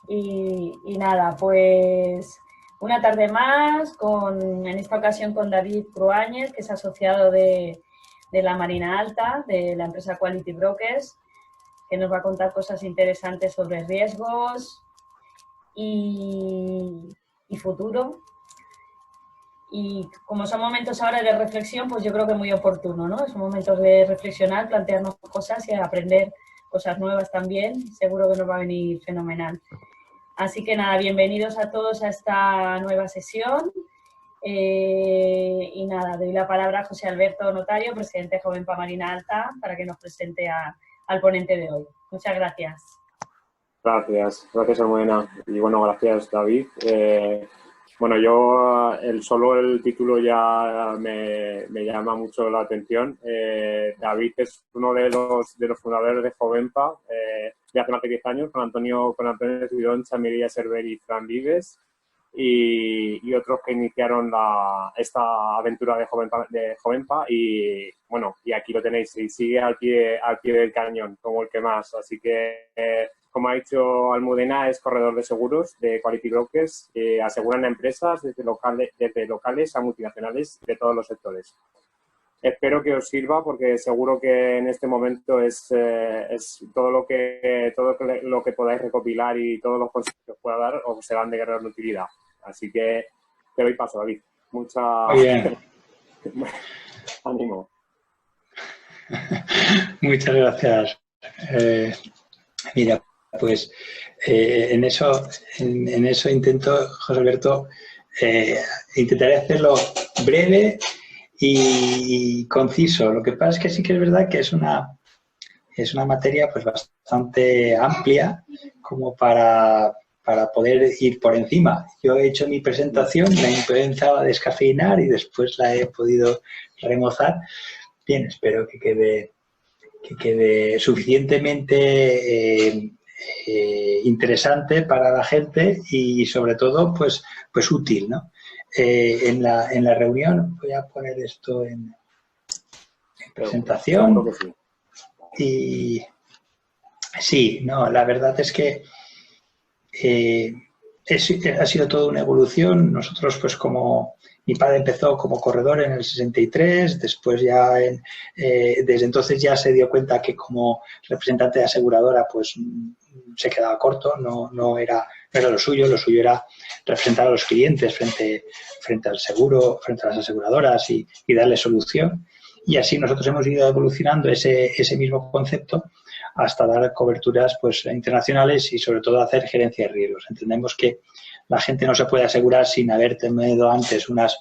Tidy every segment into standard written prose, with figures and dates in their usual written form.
Y nada, pues una tarde más, en esta ocasión con David Cruáñez, que es asociado de la Marina Alta, de la empresa Quality Brokers, que nos va a contar cosas interesantes sobre riesgos y futuro. Y como son momentos ahora de reflexión, pues yo creo que muy oportuno, ¿no? Son momentos de reflexionar, plantearnos cosas y aprender cosas nuevas también. Seguro que nos va a venir fenomenal. Así que nada, bienvenidos a todos a esta nueva sesión. Y nada, doy la palabra a José Alberto Notario, presidente de Jovenpa Marina Alta, para que nos presente al ponente de hoy. Muchas gracias. Gracias, Almudena. Y bueno, gracias, David. Bueno, yo solo el título ya me llama mucho la atención. David es uno de los fundadores de Jovenpa de hace más de 10 años, con Antonio Esbidón, Chamiría Cerver y Fran Vives, y otros que iniciaron esta aventura de Jovenpa, y bueno, y aquí lo tenéis, y sigue al pie del cañón, como el que más. Así que como ha dicho Almudena, es corredor de seguros de Quality Brokers, que aseguran a empresas desde locales a multinacionales de todos los sectores. Espero que os sirva, porque seguro que en este momento es todo lo que podáis recopilar y todos los consejos que os pueda dar os serán de gran utilidad. Así que te doy paso, David. Muy bien. Ánimo. Muchas gracias. Mira, pues en eso intento, José Alberto, intentaré hacerlo breve y conciso. Lo que pasa es que sí que es verdad que es una materia pues bastante amplia como para poder ir por encima. Yo he hecho mi presentación, la he empezado a descafeinar y después la he podido remozar. Bien, espero que quede suficientemente interesante para la gente y sobre todo pues útil, ¿no? En la reunión voy a poner esto en presentación. Y sí, no, la verdad es que ha sido toda una evolución. Nosotros, pues como mi padre empezó como corredor en el 63, después ya desde entonces ya se dio cuenta que como representante de aseguradora pues se quedaba corto, no era lo suyo era representar a los clientes frente al seguro, frente a las aseguradoras y darle solución. Y así nosotros hemos ido evolucionando ese mismo concepto hasta dar coberturas pues internacionales y sobre todo hacer gerencia de riesgos. Entendemos que la gente no se puede asegurar sin haber tenido antes unas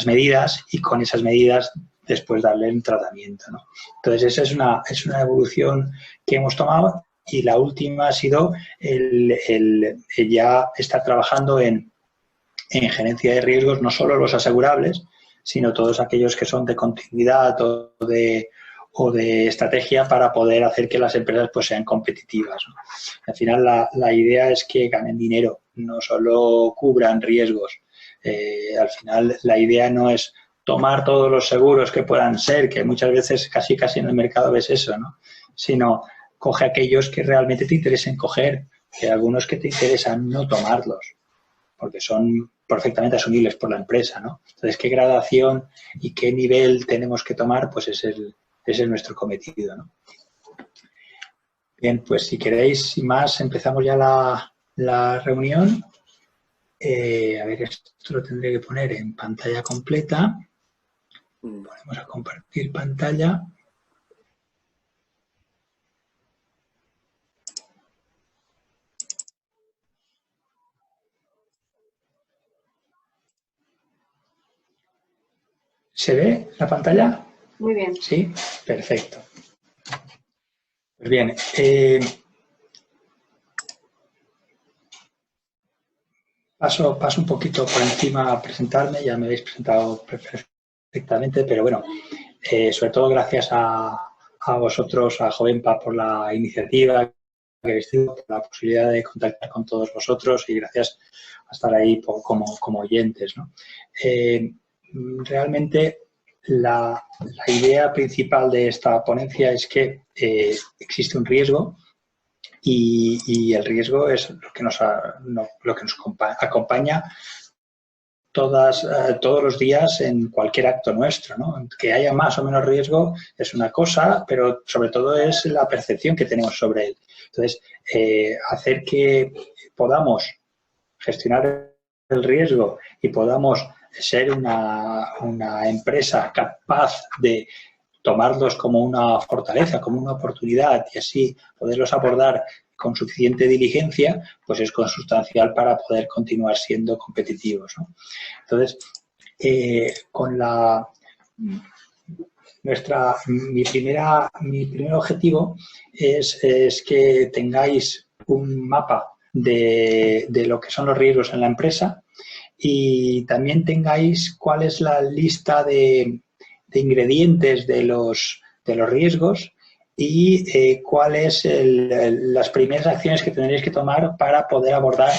medidas y con esas medidas después darle un tratamiento, ¿no? Entonces, esa es una evolución que hemos tomado, y la última ha sido el ya estar trabajando en gerencia de riesgos, no solo los asegurables, sino todos aquellos que son de continuidad o de estrategia para poder hacer que las empresas pues sean competitivas, ¿no? Al final la idea es que ganen dinero, no solo cubran riesgos. Al final la idea no es tomar todos los seguros que puedan ser, que muchas veces casi en el mercado ves eso, ¿no? Sino coge aquellos que realmente te interesen coger, que hay algunos que te interesan no tomarlos, porque son perfectamente asumibles por la empresa, ¿no? Entonces, ¿qué gradación y qué nivel tenemos que tomar? Pues ese es nuestro cometido, ¿no? Bien, pues si queréis, sin más, empezamos ya la reunión. A ver, esto lo tendré que poner en pantalla completa. Ponemos a compartir pantalla. ¿Se ve la pantalla? Muy bien. Sí, perfecto. Pues bien, paso un poquito por encima a presentarme. Ya me habéis presentado perfectamente, pero bueno, sobre todo gracias a vosotros, a Jovenpa, por la iniciativa que habéis tenido, por la posibilidad de contactar con todos vosotros, y gracias a estar ahí como oyentes, ¿no? Realmente la idea principal de esta ponencia es que existe un riesgo y el riesgo es lo que nos acompaña todos los días en cualquier acto nuestro, ¿no? Que haya más o menos riesgo es una cosa, pero sobre todo es la percepción que tenemos sobre él. Entonces, hacer que podamos gestionar el riesgo y podamos ser una empresa capaz de tomarlos como una fortaleza, como una oportunidad y así poderlos abordar con suficiente diligencia, pues es consustancial para poder continuar siendo competitivos, ¿no? Entonces, mi primer objetivo es que tengáis un mapa de lo que son los riesgos en la empresa y también tengáis cuál es la lista de ingredientes de los riesgos y cuáles las primeras acciones que tendréis que tomar para poder abordar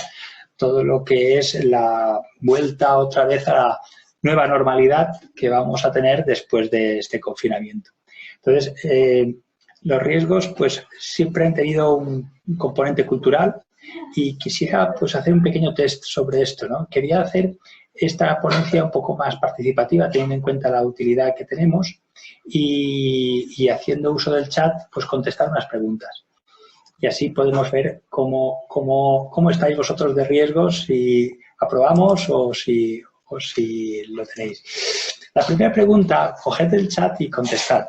todo lo que es la vuelta otra vez a la nueva normalidad que vamos a tener después de este confinamiento. Entonces, los riesgos pues siempre han tenido un componente cultural y quisiera pues hacer un pequeño test sobre esto, ¿no? Quería hacer esta ponencia un poco más participativa, teniendo en cuenta la utilidad que tenemos y haciendo uso del chat, pues contestar unas preguntas. Y así podemos ver cómo estáis vosotros de riesgos, si aprobamos o si lo tenéis. La primera pregunta, coged el chat y contestad.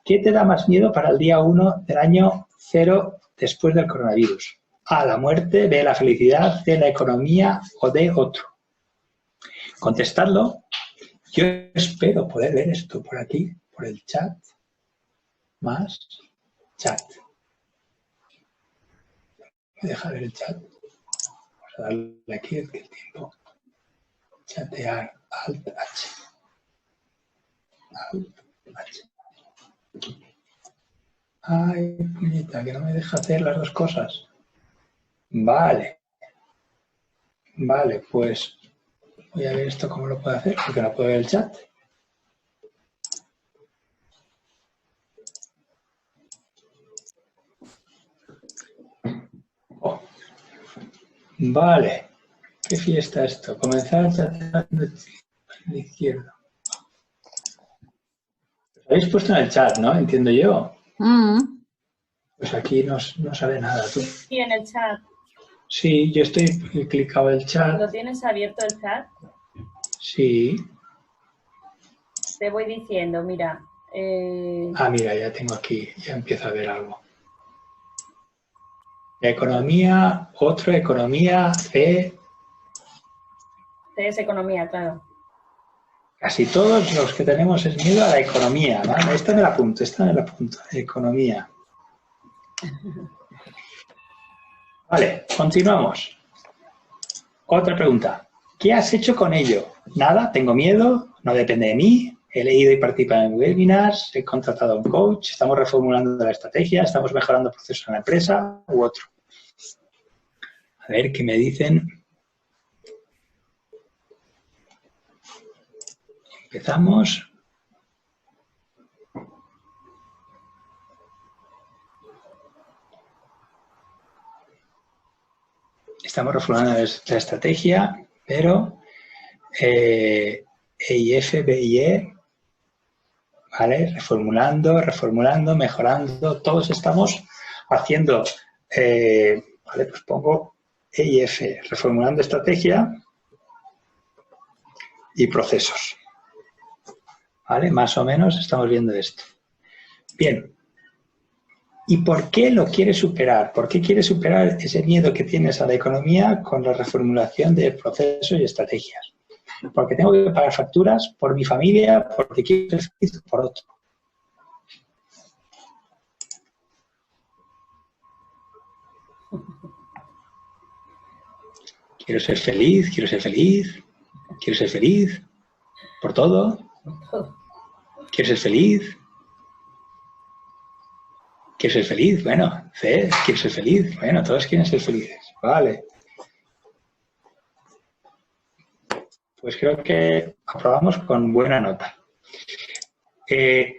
¿Qué te da más miedo para el día 1 del año 0 después del coronavirus? A, la muerte, B, la felicidad, C, la economía o D, otro. Contestadlo. Yo espero poder ver esto por aquí, por el chat, más chat. ¿Me deja ver el chat? Vamos a darle aquí el tiempo. Chatear, Alt H. Alt H. Ay, puñeta, que no me deja hacer las dos cosas. Vale. Vale, pues voy a ver esto cómo lo puedo hacer, porque no puedo ver el chat. Oh. Vale. ¿Qué fiesta esto? Comenzar a chatear en la izquierda. Lo habéis puesto en el chat, ¿no? Entiendo yo. Pues aquí no sabe nada. ¿Tú? Sí, en el chat. Sí, yo estoy clicado el chat. ¿Lo tienes abierto el chat? Sí. Te voy diciendo, mira. Mira, ya tengo aquí, ya empiezo a ver algo. Economía, otro, economía, C. C es economía, claro. Casi todos los que tenemos es miedo a la economía, ¿vale? Esta me la apunto, economía. Vale, continuamos. Otra pregunta. ¿Qué has hecho con ello? Nada, tengo miedo, no depende de mí, he leído y participado en webinars, he contratado a un coach, estamos reformulando la estrategia, estamos mejorando procesos en la empresa u otro. A ver qué me dicen. Empezamos. Estamos reformulando la estrategia, pero EIF, BIE, ¿vale? Reformulando, mejorando, todos estamos haciendo, ¿vale? Pues pongo EIF, reformulando estrategia y procesos, ¿vale? Más o menos estamos viendo esto. Bien. ¿Y por qué lo quieres superar? ¿Por qué quieres superar ese miedo que tienes a la economía con la reformulación de procesos y estrategias? Porque tengo que pagar facturas por mi familia, porque quiero ser feliz por otro. Quiero ser feliz, quiero ser feliz, quiero ser feliz por todo. Quiero ser feliz. ¿Quieres ser feliz? Bueno, C, ¿quieres ser feliz? Bueno, todos quieren ser felices. Vale. Pues creo que aprobamos con buena nota. Y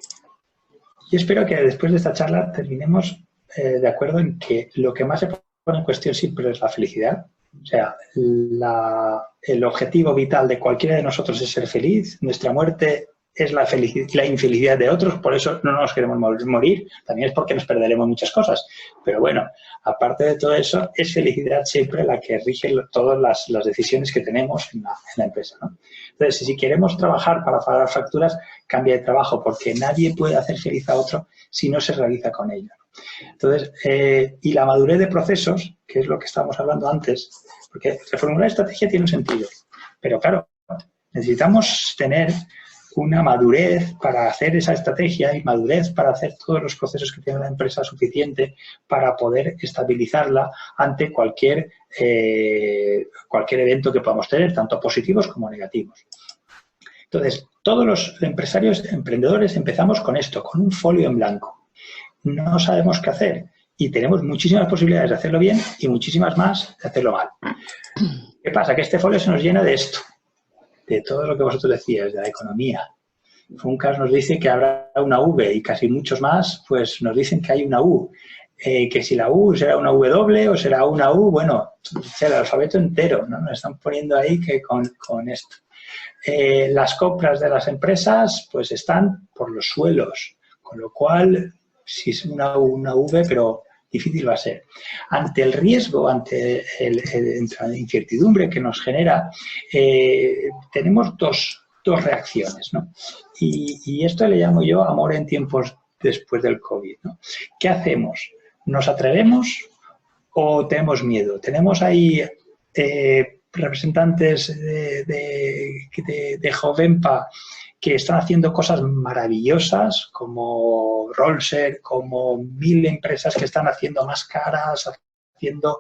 espero que después de esta charla terminemos de acuerdo en que lo que más se pone en cuestión siempre es la felicidad. O sea, el objetivo vital de cualquiera de nosotros es ser feliz. Nuestra muerte es la infelicidad de otros, por eso no nos queremos morir. También es porque nos perderemos muchas cosas. Pero bueno, aparte de todo eso, es felicidad siempre la que rige todas las decisiones que tenemos en la empresa, ¿no? Entonces, si queremos trabajar para pagar facturas, cambia de trabajo, porque nadie puede hacer feliz a otro si no se realiza con ello. Entonces, y la madurez de procesos, que es lo que estábamos hablando antes, porque reformular estrategia tiene un sentido, pero claro, necesitamos tener una madurez para hacer esa estrategia y madurez para hacer todos los procesos que tiene la empresa suficiente para poder estabilizarla ante cualquier evento que podamos tener, tanto positivos como negativos. Entonces, todos los emprendedores empezamos con esto, con un folio en blanco. No sabemos qué hacer y tenemos muchísimas posibilidades de hacerlo bien y muchísimas más de hacerlo mal. ¿Qué pasa? Que este folio se nos llena de esto, de todo lo que vosotros decíais, de la economía. Funcas nos dice que habrá una V y casi muchos más pues nos dicen que hay una U. Que si la U será una W o será una U, bueno, será el alfabeto entero, ¿no? Nos están poniendo ahí que con esto. Las compras de las empresas pues están por los suelos, con lo cual si es una U, una V, pero difícil va a ser. Ante el riesgo, ante la incertidumbre que nos genera, tenemos dos reacciones, ¿no? Y esto le llamo yo amor en tiempos después del COVID, ¿no? ¿Qué hacemos? ¿Nos atrevemos o tenemos miedo? Tenemos ahí representantes de Jovenpa que están haciendo cosas maravillosas, como Rollser, como 1000 empresas que están haciendo máscaras, haciendo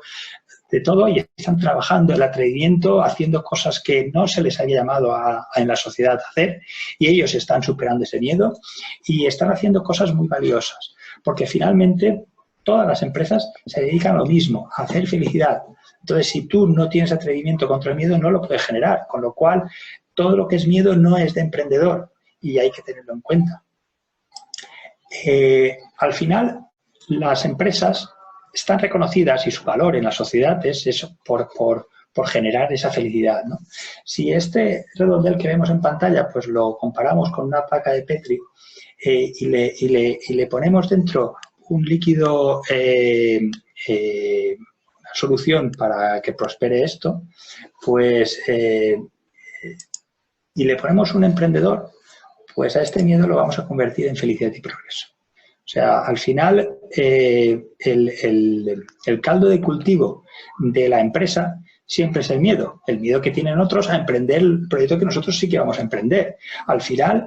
de todo y están trabajando el atrevimiento, haciendo cosas que no se les había llamado en la sociedad a hacer, y ellos están superando ese miedo y están haciendo cosas muy valiosas, porque finalmente todas las empresas se dedican a lo mismo, a hacer felicidad. Entonces, si tú no tienes atrevimiento contra el miedo, no lo puedes generar, con lo cual todo lo que es miedo no es de emprendedor y hay que tenerlo en cuenta. Al final, las empresas están reconocidas y su valor en la sociedad es eso, por generar esa felicidad, ¿no? Si este redondel que vemos en pantalla pues lo comparamos con una placa de Petri y le ponemos dentro un líquido, una solución para que prospere esto, pues y le ponemos un emprendedor, pues a este miedo lo vamos a convertir en felicidad y progreso. O sea, al final, el caldo de cultivo de la empresa siempre es el miedo que tienen otros a emprender el proyecto que nosotros sí que vamos a emprender. Al final,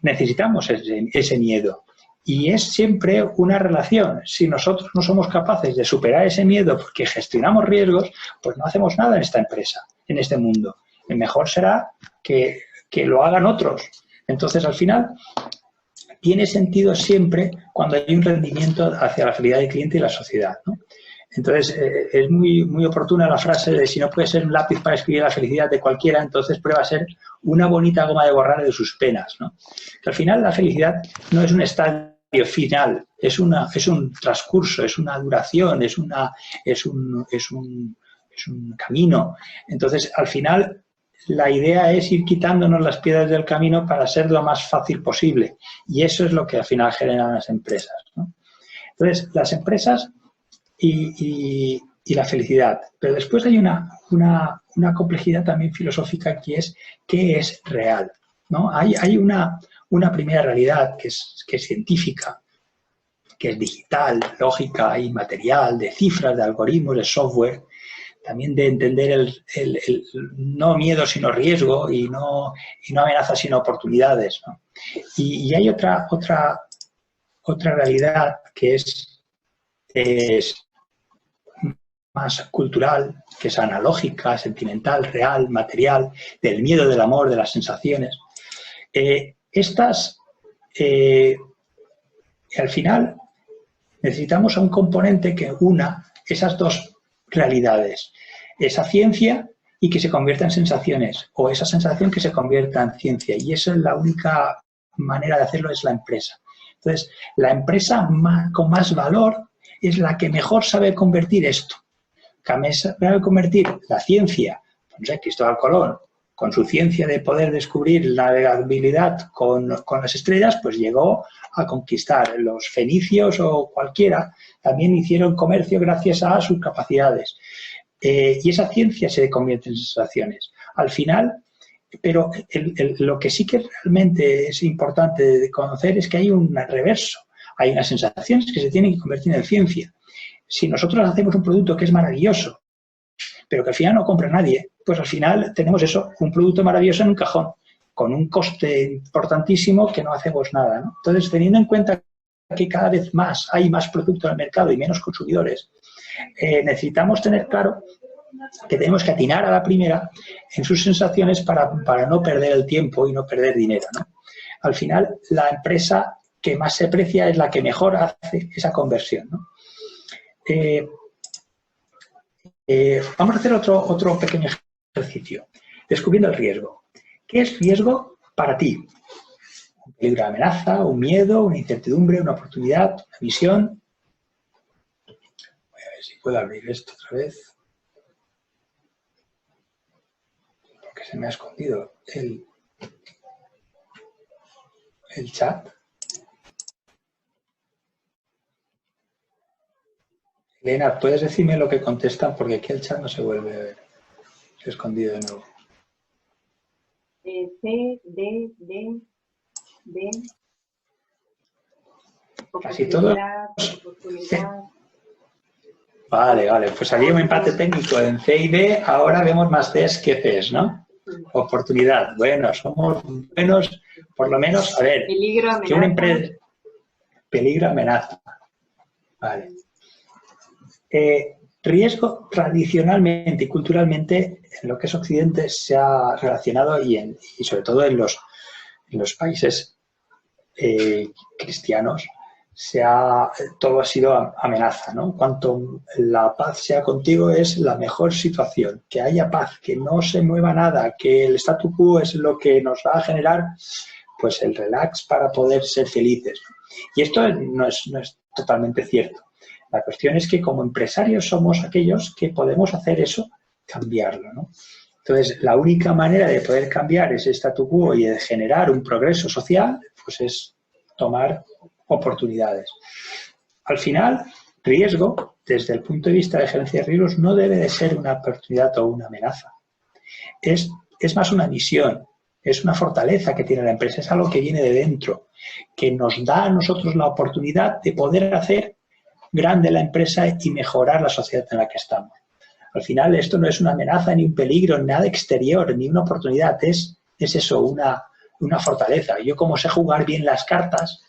necesitamos ese miedo. Y es siempre una relación. Si nosotros no somos capaces de superar ese miedo porque gestionamos riesgos, pues no hacemos nada en esta empresa, en este mundo. El mejor será que lo hagan otros. Entonces, al final, tiene sentido siempre cuando hay un rendimiento hacia la felicidad del cliente y la sociedad, ¿no? Entonces, es muy, muy oportuna la frase de si no puede ser un lápiz para escribir la felicidad de cualquiera, entonces prueba a ser una bonita goma de borrar de sus penas, ¿no? Que al final la felicidad no es un estadio final, es un transcurso, es una duración, es un camino. Entonces, al final, la idea es ir quitándonos las piedras del camino para ser lo más fácil posible. Y eso es lo que al final generan las empresas, ¿no? Entonces, las empresas y la felicidad. Pero después hay una complejidad también filosófica que es ¿qué es real? ¿No? Hay una primera realidad que es científica, que es digital, lógica y material, de cifras, de algoritmos, de software, también de entender el no miedo sino riesgo y no amenazas sino oportunidades, ¿no? Y hay otra realidad que es más cultural, que es analógica, sentimental, real, material, del miedo, del amor, de las sensaciones. Al final necesitamos a un componente que una esas dos realidades, esa ciencia y que se convierta en sensaciones, o esa sensación que se convierta en ciencia, y esa es la única manera de hacerlo, es la empresa. Entonces, la empresa con más valor es la que mejor sabe convertir esto. Que sabe convertir la ciencia, no sé, Cristóbal Colón, con su ciencia de poder descubrir la navegabilidad con las estrellas, pues llegó a conquistar. Los fenicios o cualquiera también hicieron comercio gracias a sus capacidades. Y esa ciencia se convierte en sensaciones. Al final, pero lo que sí que realmente es importante de conocer es que hay un reverso. Hay unas sensaciones que se tienen que convertir en ciencia. Si nosotros hacemos un producto que es maravilloso, pero que al final no compra nadie, pues al final tenemos eso, un producto maravilloso en un cajón, con un coste importantísimo que no hacemos nada, ¿no? Entonces, teniendo en cuenta que cada vez más hay más producto en el mercado y menos consumidores, necesitamos tener claro que tenemos que atinar a la primera en sus sensaciones para no perder el tiempo y no perder dinero, ¿no? Al final, la empresa que más se aprecia es la que mejor hace esa conversión, ¿no? Vamos a hacer otro pequeño ejercicio, descubriendo el riesgo. ¿Qué es riesgo para ti? Un peligro de amenaza, un miedo, una incertidumbre, una oportunidad, una visión. Voy a ver si puedo abrir esto otra vez. Porque se me ha escondido el chat. Elena, ¿puedes decirme lo que contestan? Porque aquí el chat no se vuelve a ver. Se ha escondido de nuevo. C, D, D, D. Casi todos. Oportunidad. Vale. Pues había un empate técnico en C y D. Ahora vemos más Ds que Cs, ¿no? Oportunidad. Bueno, somos buenos, por lo menos, a ver. Peligro, amenaza. Que una empresa... Peligro, amenaza. Vale. Riesgo tradicionalmente y culturalmente en lo que es Occidente se ha relacionado y sobre todo en los países cristianos todo ha sido amenaza, ¿no? Cuanto la paz sea contigo es la mejor situación, que haya paz, que no se mueva nada, que el statu quo es lo que nos va a generar pues el relax para poder ser felices, ¿no? Y esto no es totalmente cierto. La cuestión es que como empresarios somos aquellos que podemos hacer eso, cambiarlo, ¿no? Entonces, la única manera de poder cambiar ese statu quo y de generar un progreso social, pues es tomar oportunidades. Al final, riesgo, desde el punto de vista de gerencia de riesgos, no debe de ser una oportunidad o una amenaza. Es más una misión, es una fortaleza que tiene la empresa, es algo que viene de dentro, que nos da a nosotros la oportunidad de poder hacer grande la empresa y mejorar la sociedad en la que estamos. Al final esto no es una amenaza ni un peligro, nada exterior, ni una oportunidad, es eso, una fortaleza. Yo como sé jugar bien las cartas,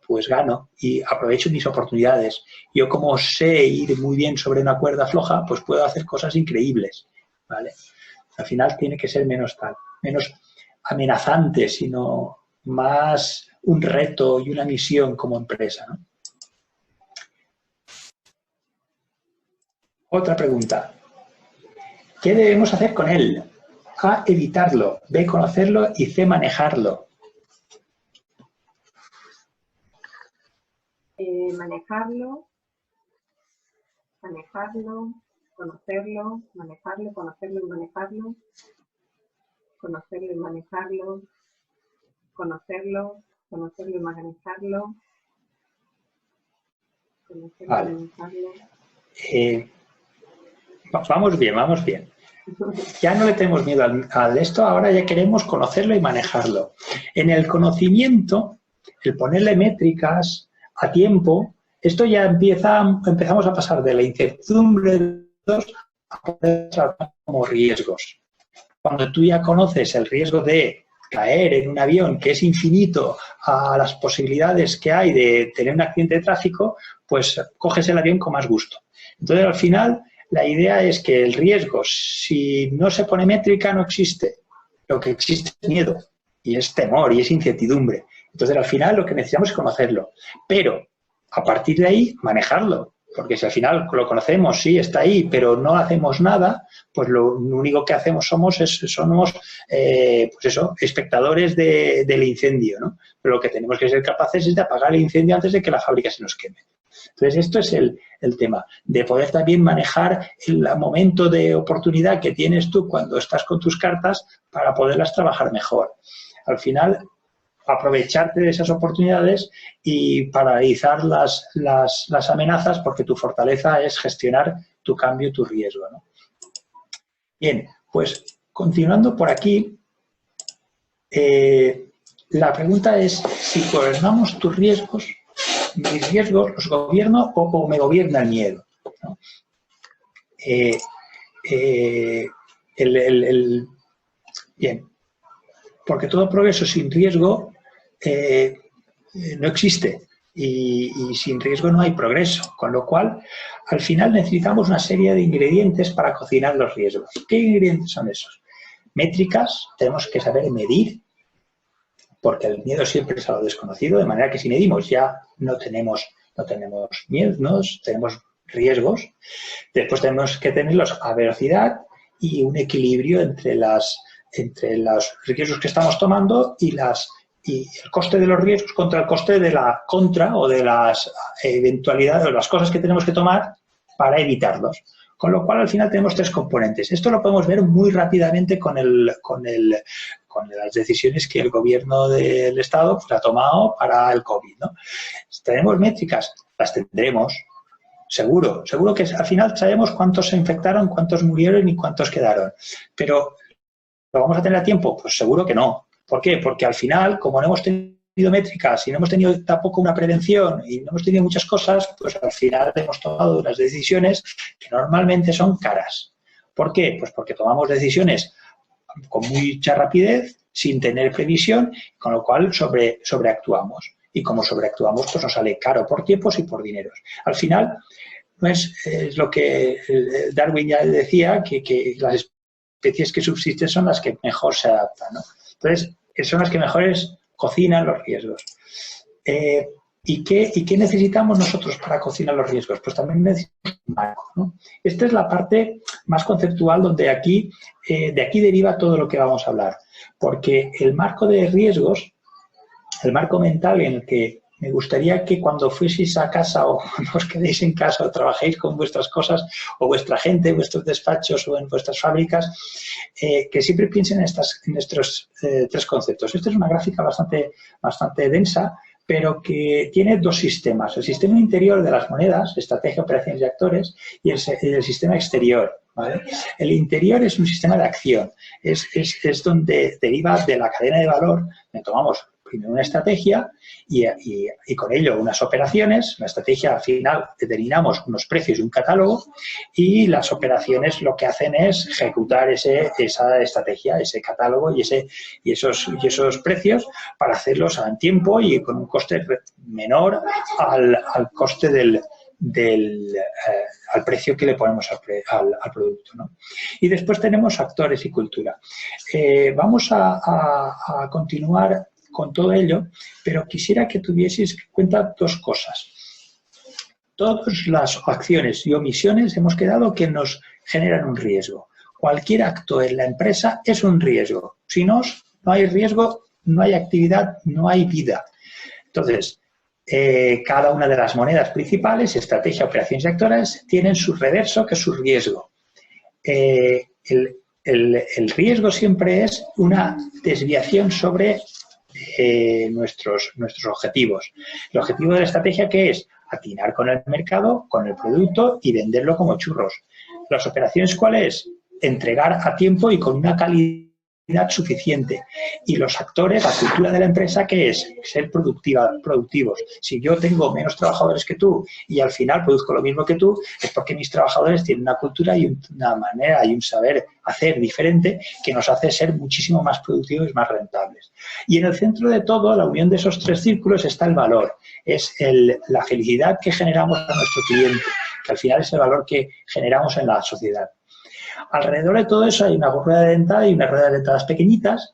pues gano y aprovecho mis oportunidades. Yo como sé ir muy bien sobre una cuerda floja, pues puedo hacer cosas increíbles, ¿vale? Al final tiene que ser menos amenazante, sino más un reto y una misión como empresa, ¿no? Otra pregunta. ¿Qué debemos hacer con él? A, evitarlo. B, conocerlo. Y C, manejarlo. Manejarlo, conocerlo, manejarlo, conocerlo y manejarlo, conocerlo y manejarlo, conocerlo y manejarlo, Vale. Vamos bien. Ya no le tenemos miedo al esto, ahora ya queremos conocerlo y manejarlo. En el conocimiento, el ponerle métricas a tiempo, esto ya empezamos a pasar de la incertidumbre a poder tratar como riesgos. Cuando tú ya conoces el riesgo de caer en un avión que es infinito a las posibilidades que hay de tener un accidente de tráfico, pues coges el avión con más gusto. Entonces, al final, la idea es que el riesgo, si no se pone métrica, no existe. Lo que existe es miedo, y es temor, y es incertidumbre. Entonces, al final, lo que necesitamos es conocerlo. Pero, a partir de ahí, manejarlo. Porque si al final lo conocemos, sí, está ahí, pero no hacemos nada, pues lo único que hacemos somos pues eso, espectadores del incendio, ¿no? Pero lo que tenemos que ser capaces es de apagar el incendio antes de que la fábrica se nos queme. Entonces, esto es el tema, de poder también manejar el momento de oportunidad que tienes tú cuando estás con tus cartas para poderlas trabajar mejor. Al final, aprovecharte de esas oportunidades y paralizar las amenazas, porque tu fortaleza es gestionar tu cambio y tu riesgo, ¿no? Bien, pues continuando por aquí, la pregunta es si gobernamos tus riesgos, mis riesgos los gobierno o me gobierna el miedo, ¿no? Bien, porque todo progreso sin riesgo no existe y sin riesgo no hay progreso, con lo cual al final necesitamos una serie de ingredientes para cocinar los riesgos. ¿Qué ingredientes son esos? Métricas, tenemos que saber medir, porque el miedo siempre es a lo desconocido, de manera que si medimos ya no tenemos miedos, tenemos riesgos. Después tenemos que tenerlos a velocidad y un equilibrio entre los riesgos que estamos tomando y el coste de los riesgos contra el coste de la o de las eventualidades o las cosas que tenemos que tomar para evitarlos. Con lo cual, al final tenemos tres componentes. Esto lo podemos ver muy rápidamente con las decisiones que el gobierno del Estado ha tomado para el COVID, ¿no? Tenemos métricas, las tendremos, seguro que al final sabemos cuántos se infectaron, cuántos murieron y cuántos quedaron. Pero, ¿lo vamos a tener a tiempo? Pues seguro que no. ¿Por qué? Porque al final, como no hemos tenido métricas y no hemos tenido tampoco una prevención y no hemos tenido muchas cosas, pues al final hemos tomado unas decisiones que normalmente son caras. ¿Por qué? Pues porque tomamos decisiones con mucha rapidez, sin tener previsión, con lo cual sobreactuamos. Y como sobreactuamos, pues nos sale caro por tiempos y por dineros. Al final, no es lo que Darwin ya decía, que las especies que subsisten son las que mejor se adaptan, ¿no? Entonces, son las que mejores cocinan los riesgos. ¿Y qué necesitamos nosotros para cocinar los riesgos? Pues también necesitamos un marco, ¿no? Esta es la parte más conceptual donde de aquí deriva todo lo que vamos a hablar. Porque el marco de riesgos, el marco mental en el que me gustaría que cuando fueseis a casa o cuando os quedéis en casa o trabajéis con vuestras cosas o vuestra gente, en vuestros despachos o en vuestras fábricas, que siempre piensen en estos tres conceptos. Esta es una gráfica bastante densa, pero que tiene dos sistemas. El sistema interior de las monedas, estrategia, operaciones y actores, y el sistema exterior, ¿vale? El interior es un sistema de acción. Es donde deriva de la cadena de valor, donde tomamos primero una estrategia y con ello unas operaciones. La estrategia al final determinamos unos precios y un catálogo y las operaciones lo que hacen es ejecutar esa estrategia, ese catálogo y esos precios para hacerlos en tiempo y con un coste menor al coste al precio que le ponemos al producto, ¿no? Y después tenemos actores y cultura. Vamos a continuar con todo ello, pero quisiera que tuvieseis en cuenta dos cosas. Todas las acciones y omisiones hemos quedado que nos generan un riesgo. Cualquier acto en la empresa es un riesgo. Si no hay riesgo, no hay actividad, no hay vida. Entonces, cada una de las monedas principales, estrategia, operaciones y actores, tienen su reverso, que es su riesgo. El riesgo siempre es una desviación sobre nuestros objetivos. El objetivo de la estrategia, ¿qué es? Atinar con el mercado, con el producto y venderlo como churros. Las operaciones, ¿cuál es? Entregar a tiempo y con una calidad suficiente. Y los actores, la cultura de la empresa, ¿qué es? Ser productivos. Si yo tengo menos trabajadores que tú y al final produzco lo mismo que tú, es porque mis trabajadores tienen una cultura y una manera y un saber hacer diferente que nos hace ser muchísimo más productivos y más rentables. Y en el centro de todo, la unión de esos tres círculos, está el valor. Es la felicidad que generamos a nuestro cliente, que al final es el valor que generamos en la sociedad. Alrededor de todo eso hay una rueda de dentada y unas ruedas de dentadas pequeñitas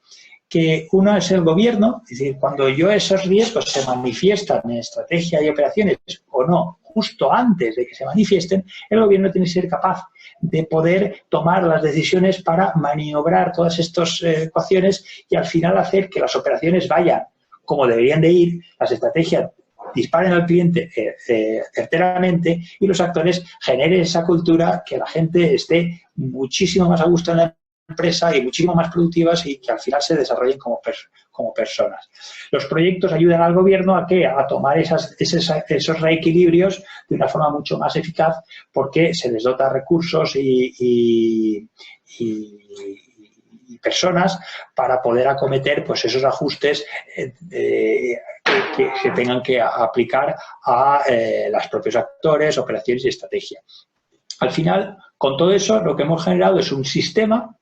que uno es el gobierno, es decir, cuando yo esos riesgos se manifiestan en estrategia y operaciones o no, justo antes de que se manifiesten, el gobierno tiene que ser capaz de poder tomar las decisiones para maniobrar todas estas ecuaciones y al final hacer que las operaciones vayan como deberían de ir, las estrategias disparen al cliente certeramente y los actores generen esa cultura que la gente esté muchísimo más a gusto en la empresa y muchísimo más productivas y que al final se desarrollen como personas. Los proyectos ayudan al gobierno a tomar esos reequilibrios de una forma mucho más eficaz porque se les dota recursos y personas para poder acometer pues esos ajustes que se tengan que aplicar a los propios actores, operaciones y estrategia. Al final, con todo eso, lo que hemos generado es un sistema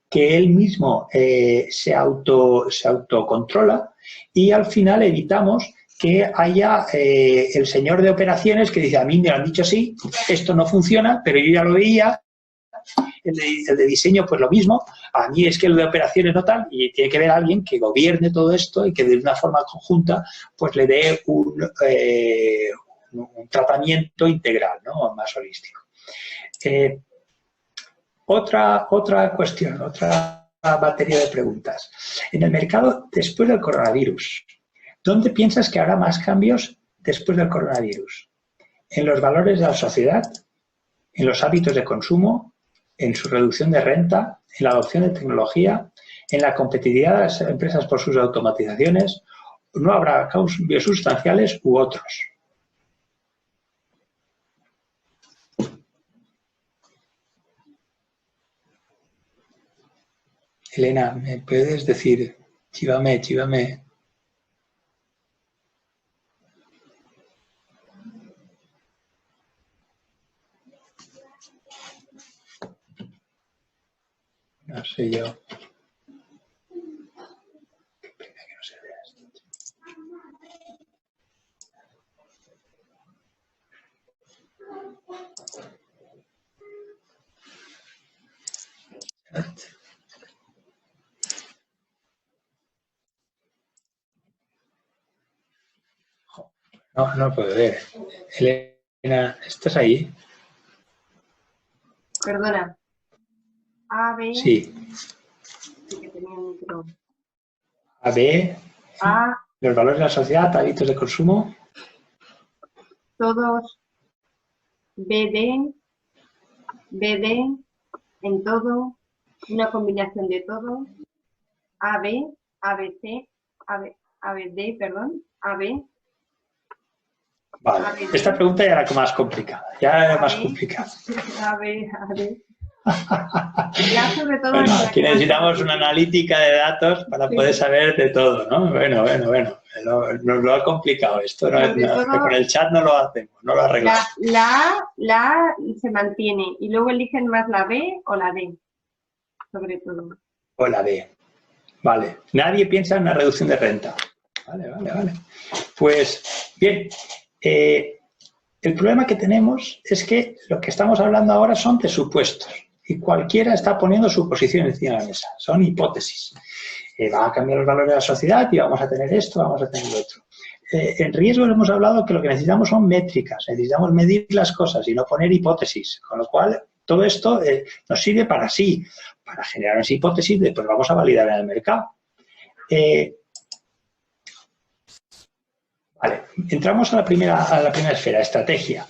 que él mismo se autocontrola y al final evitamos que haya el señor de operaciones que dice, a mí me lo han dicho así, esto no funciona, pero yo ya lo veía. El de diseño, pues lo mismo. A mí es que el de operaciones no tal, y tiene que haber alguien que gobierne todo esto y que de una forma conjunta pues le dé un tratamiento integral, ¿no? Más holístico. Otra cuestión, otra batería de preguntas. En el mercado, después del coronavirus, ¿dónde piensas que habrá más cambios después del coronavirus? ¿En los valores de la sociedad? ¿En los hábitos de consumo? ¿En su reducción de renta? ¿En la adopción de tecnología? ¿En la competitividad de las empresas por sus automatizaciones? ¿No habrá cambios sustanciales u otros? Elena, ¿me puedes decir? Chívame. No sé yo. Qué pena que no se vea esto. No puedo ver. Elena, ¿estás ahí? Perdona. A, B. Sí. Sí, que tenía un micro. A, B. A, Los valores de la sociedad, hábitos de consumo. todos. BD. En todo. Una combinación de todo. AB. ABC. ABD, perdón. AB. Vale. Esta pregunta ya era más complicada. Ya era más complicada. AB. Ya sobre todo Bueno, aquí necesitamos una analítica de datos para poder saber de todo, ¿no? Bueno. Nos lo ha complicado esto. Con el chat no lo hacemos, no lo arreglamos. La A se mantiene y luego eligen más la B o la D, sobre todo. O la D. Vale. Nadie piensa en una reducción de renta. Vale. Pues, bien. El problema que tenemos es que lo que estamos hablando ahora son de supuestos y cualquiera está poniendo su posición encima de la mesa. Son hipótesis. Va a cambiar los valores de la sociedad y vamos a tener esto, vamos a tener lo otro. En riesgos hemos hablado que lo que necesitamos son métricas, necesitamos medir las cosas y no poner hipótesis, con lo cual todo esto nos sirve para generar unas hipótesis de pues vamos a validar en el mercado. Vale, entramos a la primera esfera, estrategia.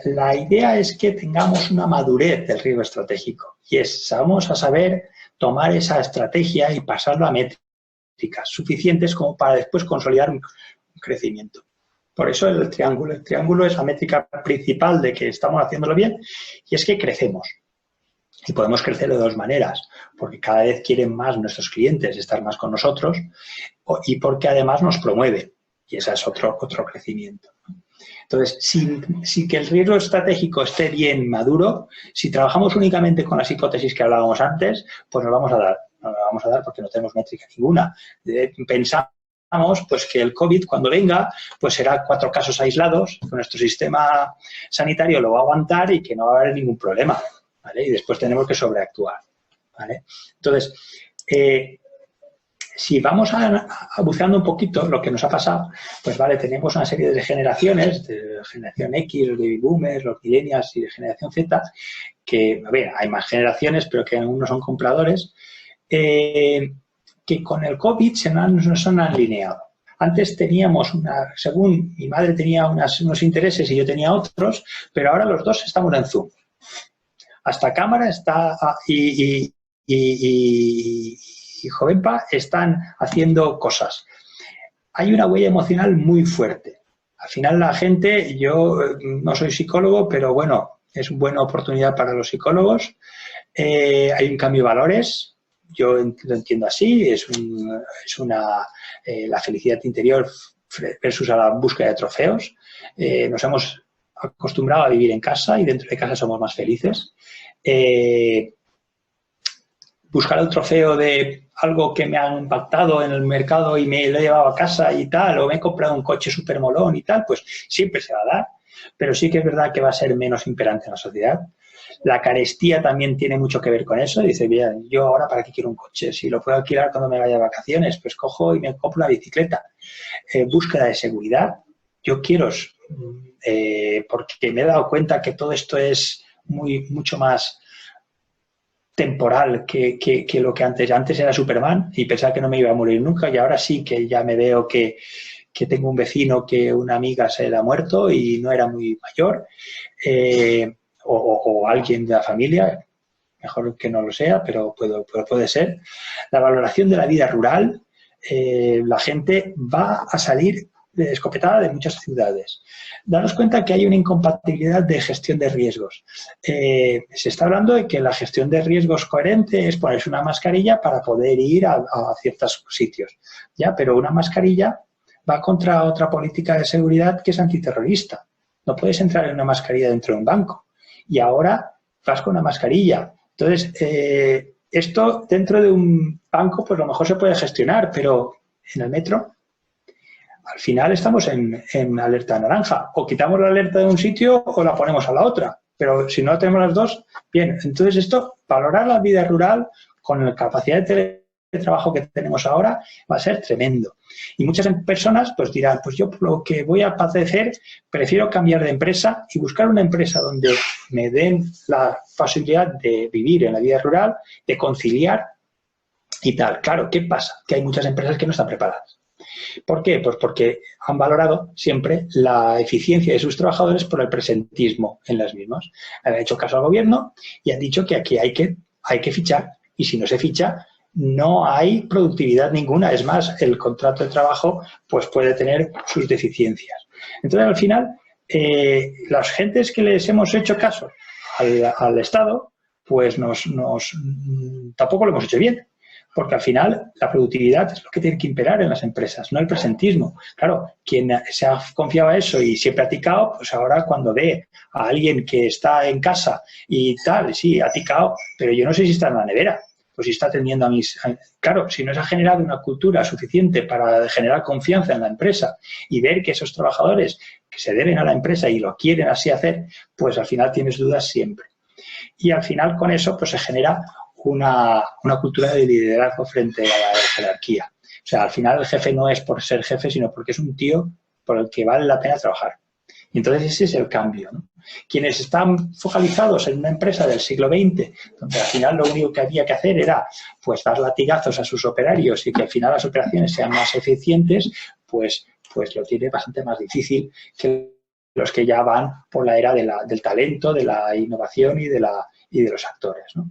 La idea es que tengamos una madurez del riesgo estratégico y vamos a saber tomar esa estrategia y pasarlo a métricas suficientes como para después consolidar un crecimiento. Por eso el triángulo. El triángulo es la métrica principal de que estamos haciéndolo bien y es que crecemos. Y podemos crecer de dos maneras, porque cada vez quieren más nuestros clientes estar más con nosotros y porque además nos promueven. Y ese es otro crecimiento. Entonces, sin que el riesgo estratégico esté bien maduro, si trabajamos únicamente con las hipótesis que hablábamos antes, pues nos vamos a dar. No nos vamos a dar porque no tenemos métrica ninguna. Pensamos pues, que el COVID, cuando venga, pues será 4 casos aislados, que nuestro sistema sanitario lo va a aguantar y que no va a haber ningún problema. ¿Vale? Y después tenemos que sobreactuar. ¿Vale? Entonces, si vamos buceando un poquito lo que nos ha pasado, pues vale, tenemos una serie de generaciones, de generación X, los baby boomers, los millennials y de generación Z, que, a ver, hay más generaciones, pero que algunos son compradores, que con el COVID se nos han alineado. Antes teníamos según mi madre tenía unos intereses y yo tenía otros, pero ahora los dos estamos en Zoom. Hasta cámara está y Jovenpa están haciendo cosas. Hay una huella emocional muy fuerte. Al final la gente, yo no soy psicólogo, pero bueno, es una buena oportunidad para los psicólogos. Hay un cambio de valores, yo lo entiendo así, la felicidad interior versus a la búsqueda de trofeos. Nos hemos acostumbrado a vivir en casa y dentro de casa somos más felices. Buscar el trofeo de algo que me ha impactado en el mercado y me lo he llevado a casa y tal, o me he comprado un coche súper molón y tal, pues siempre se va a dar, pero sí que es verdad que va a ser menos imperante en la sociedad. La carestía también tiene mucho que ver con eso. Dice, bien, yo ahora ¿para qué quiero un coche? Si lo puedo alquilar cuando me vaya de vacaciones, pues cojo y me compro una bicicleta. Búsqueda de seguridad. Yo quiero, porque me he dado cuenta que todo esto es mucho más temporal que lo que antes. Antes era Superman y pensaba que no me iba a morir nunca y ahora sí que ya me veo que tengo un vecino que una amiga se le ha muerto y no era muy mayor, o alguien de la familia, mejor que no lo sea, pero puede ser. La valoración de la vida rural, la gente va a salir escopetada de muchas ciudades. Daros cuenta que hay una incompatibilidad de gestión de riesgos. Se está hablando de que la gestión de riesgos coherente es ponerse una mascarilla para poder ir a ciertos sitios, ¿ya? Pero una mascarilla va contra otra política de seguridad que es antiterrorista. No puedes entrar en una mascarilla dentro de un banco y ahora vas con una mascarilla. Entonces, esto dentro de un banco pues a lo mejor se puede gestionar, pero en el metro al final estamos en alerta naranja. O quitamos la alerta de un sitio o la ponemos a la otra. Pero si no tenemos las dos, bien. Entonces esto, valorar la vida rural con la capacidad de teletrabajo que tenemos ahora va a ser tremendo. Y muchas personas pues dirán, pues yo por lo que voy a padecer prefiero cambiar de empresa y buscar una empresa donde me den la posibilidad de vivir en la vida rural, de conciliar y tal. Claro, ¿qué pasa? Que hay muchas empresas que no están preparadas. ¿Por qué? Pues porque han valorado siempre la eficiencia de sus trabajadores por el presentismo en las mismas. Han hecho caso al gobierno y han dicho que aquí hay que fichar y si no se ficha no hay productividad ninguna. Es más, el contrato de trabajo pues puede tener sus deficiencias. Entonces, al final, las gentes que les hemos hecho caso al Estado, pues tampoco lo hemos hecho bien. Porque al final la productividad es lo que tiene que imperar en las empresas, no el presentismo. Claro, quien se ha confiado a eso y siempre ha ticado, pues ahora cuando ve a alguien que está en casa y tal, sí, ha ticado, pero yo no sé si está en la nevera, pues si está atendiendo Claro, si no se ha generado una cultura suficiente para generar confianza en la empresa y ver que esos trabajadores que se deben a la empresa y lo quieren así hacer, pues al final tienes dudas siempre. Y al final con eso pues se genera una cultura de liderazgo frente a la jerarquía. O sea, al final el jefe no es por ser jefe, sino porque es un tío por el que vale la pena trabajar. Y entonces ese es el cambio, ¿no? Quienes están focalizados en una empresa del siglo XX, donde al final lo único que había que hacer era pues dar latigazos a sus operarios y que al final las operaciones sean más eficientes, pues lo tiene bastante más difícil que los que ya van por la era del talento, de la innovación y de los actores, ¿no?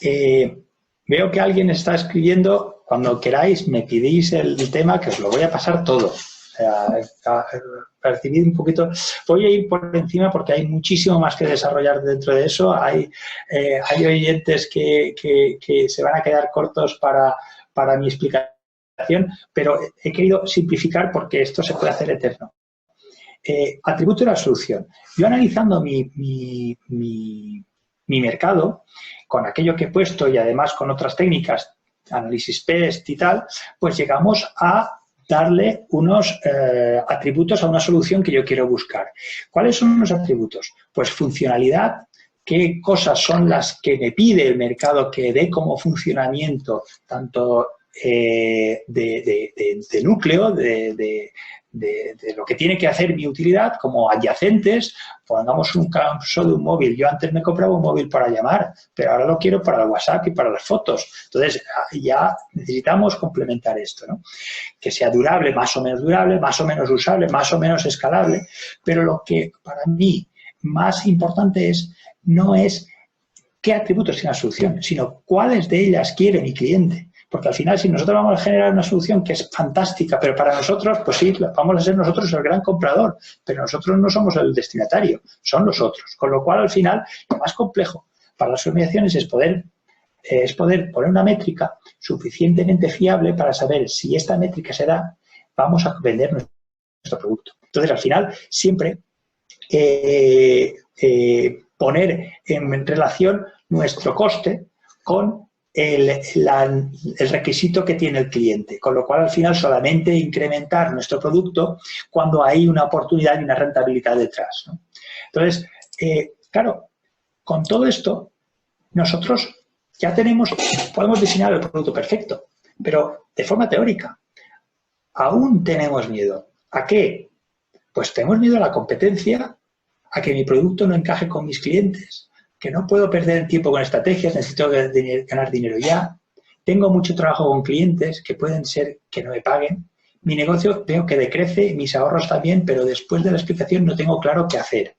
Veo que alguien está escribiendo. Cuando queráis me pedís el tema que os lo voy a pasar todo. O sea, percibid un poquito. Voy a ir por encima porque hay muchísimo más que desarrollar dentro de eso. Hay oyentes que se van a quedar cortos para mi explicación, pero he querido simplificar porque esto se puede hacer eterno. Atributo de la solución. Yo analizando mi mercado, con aquello que he puesto y además con otras técnicas, análisis PEST y tal, pues llegamos a darle unos atributos a una solución que yo quiero buscar. ¿Cuáles son los atributos? Pues funcionalidad, qué cosas son las que me pide el mercado que dé como funcionamiento tanto de núcleo, de lo que tiene que hacer mi utilidad, como adyacentes. Pongamos un caso de un móvil. Yo antes me compraba un móvil para llamar, pero ahora lo quiero para el WhatsApp y para las fotos. Entonces, ya necesitamos complementar esto, ¿no? Que sea durable, más o menos usable, más o menos escalable, pero lo que para mí más importante no es qué atributos tiene la solución, sino cuáles de ellas quiere mi cliente. Porque al final, si nosotros vamos a generar una solución que es fantástica, pero para nosotros, pues sí, vamos a ser nosotros el gran comprador, pero nosotros no somos el destinatario, son los otros. Con lo cual, al final, lo más complejo para las organizaciones es poder poner una métrica suficientemente fiable para saber si esta métrica se da, vamos a vender nuestro producto. Entonces, al final, siempre poner en relación nuestro coste con el requisito que tiene el cliente, con lo cual al final solamente incrementar nuestro producto cuando hay una oportunidad y una rentabilidad detrás, ¿no? Entonces, claro, con todo esto nosotros ya podemos diseñar el producto perfecto, pero de forma teórica. Aún tenemos miedo. ¿A qué? Pues tenemos miedo a la competencia, a que mi producto no encaje con mis clientes, que no puedo perder tiempo con estrategias, necesito ganar dinero ya. Tengo mucho trabajo con clientes que pueden ser que no me paguen. Mi negocio veo que decrece, mis ahorros también, pero después de la explicación no tengo claro qué hacer.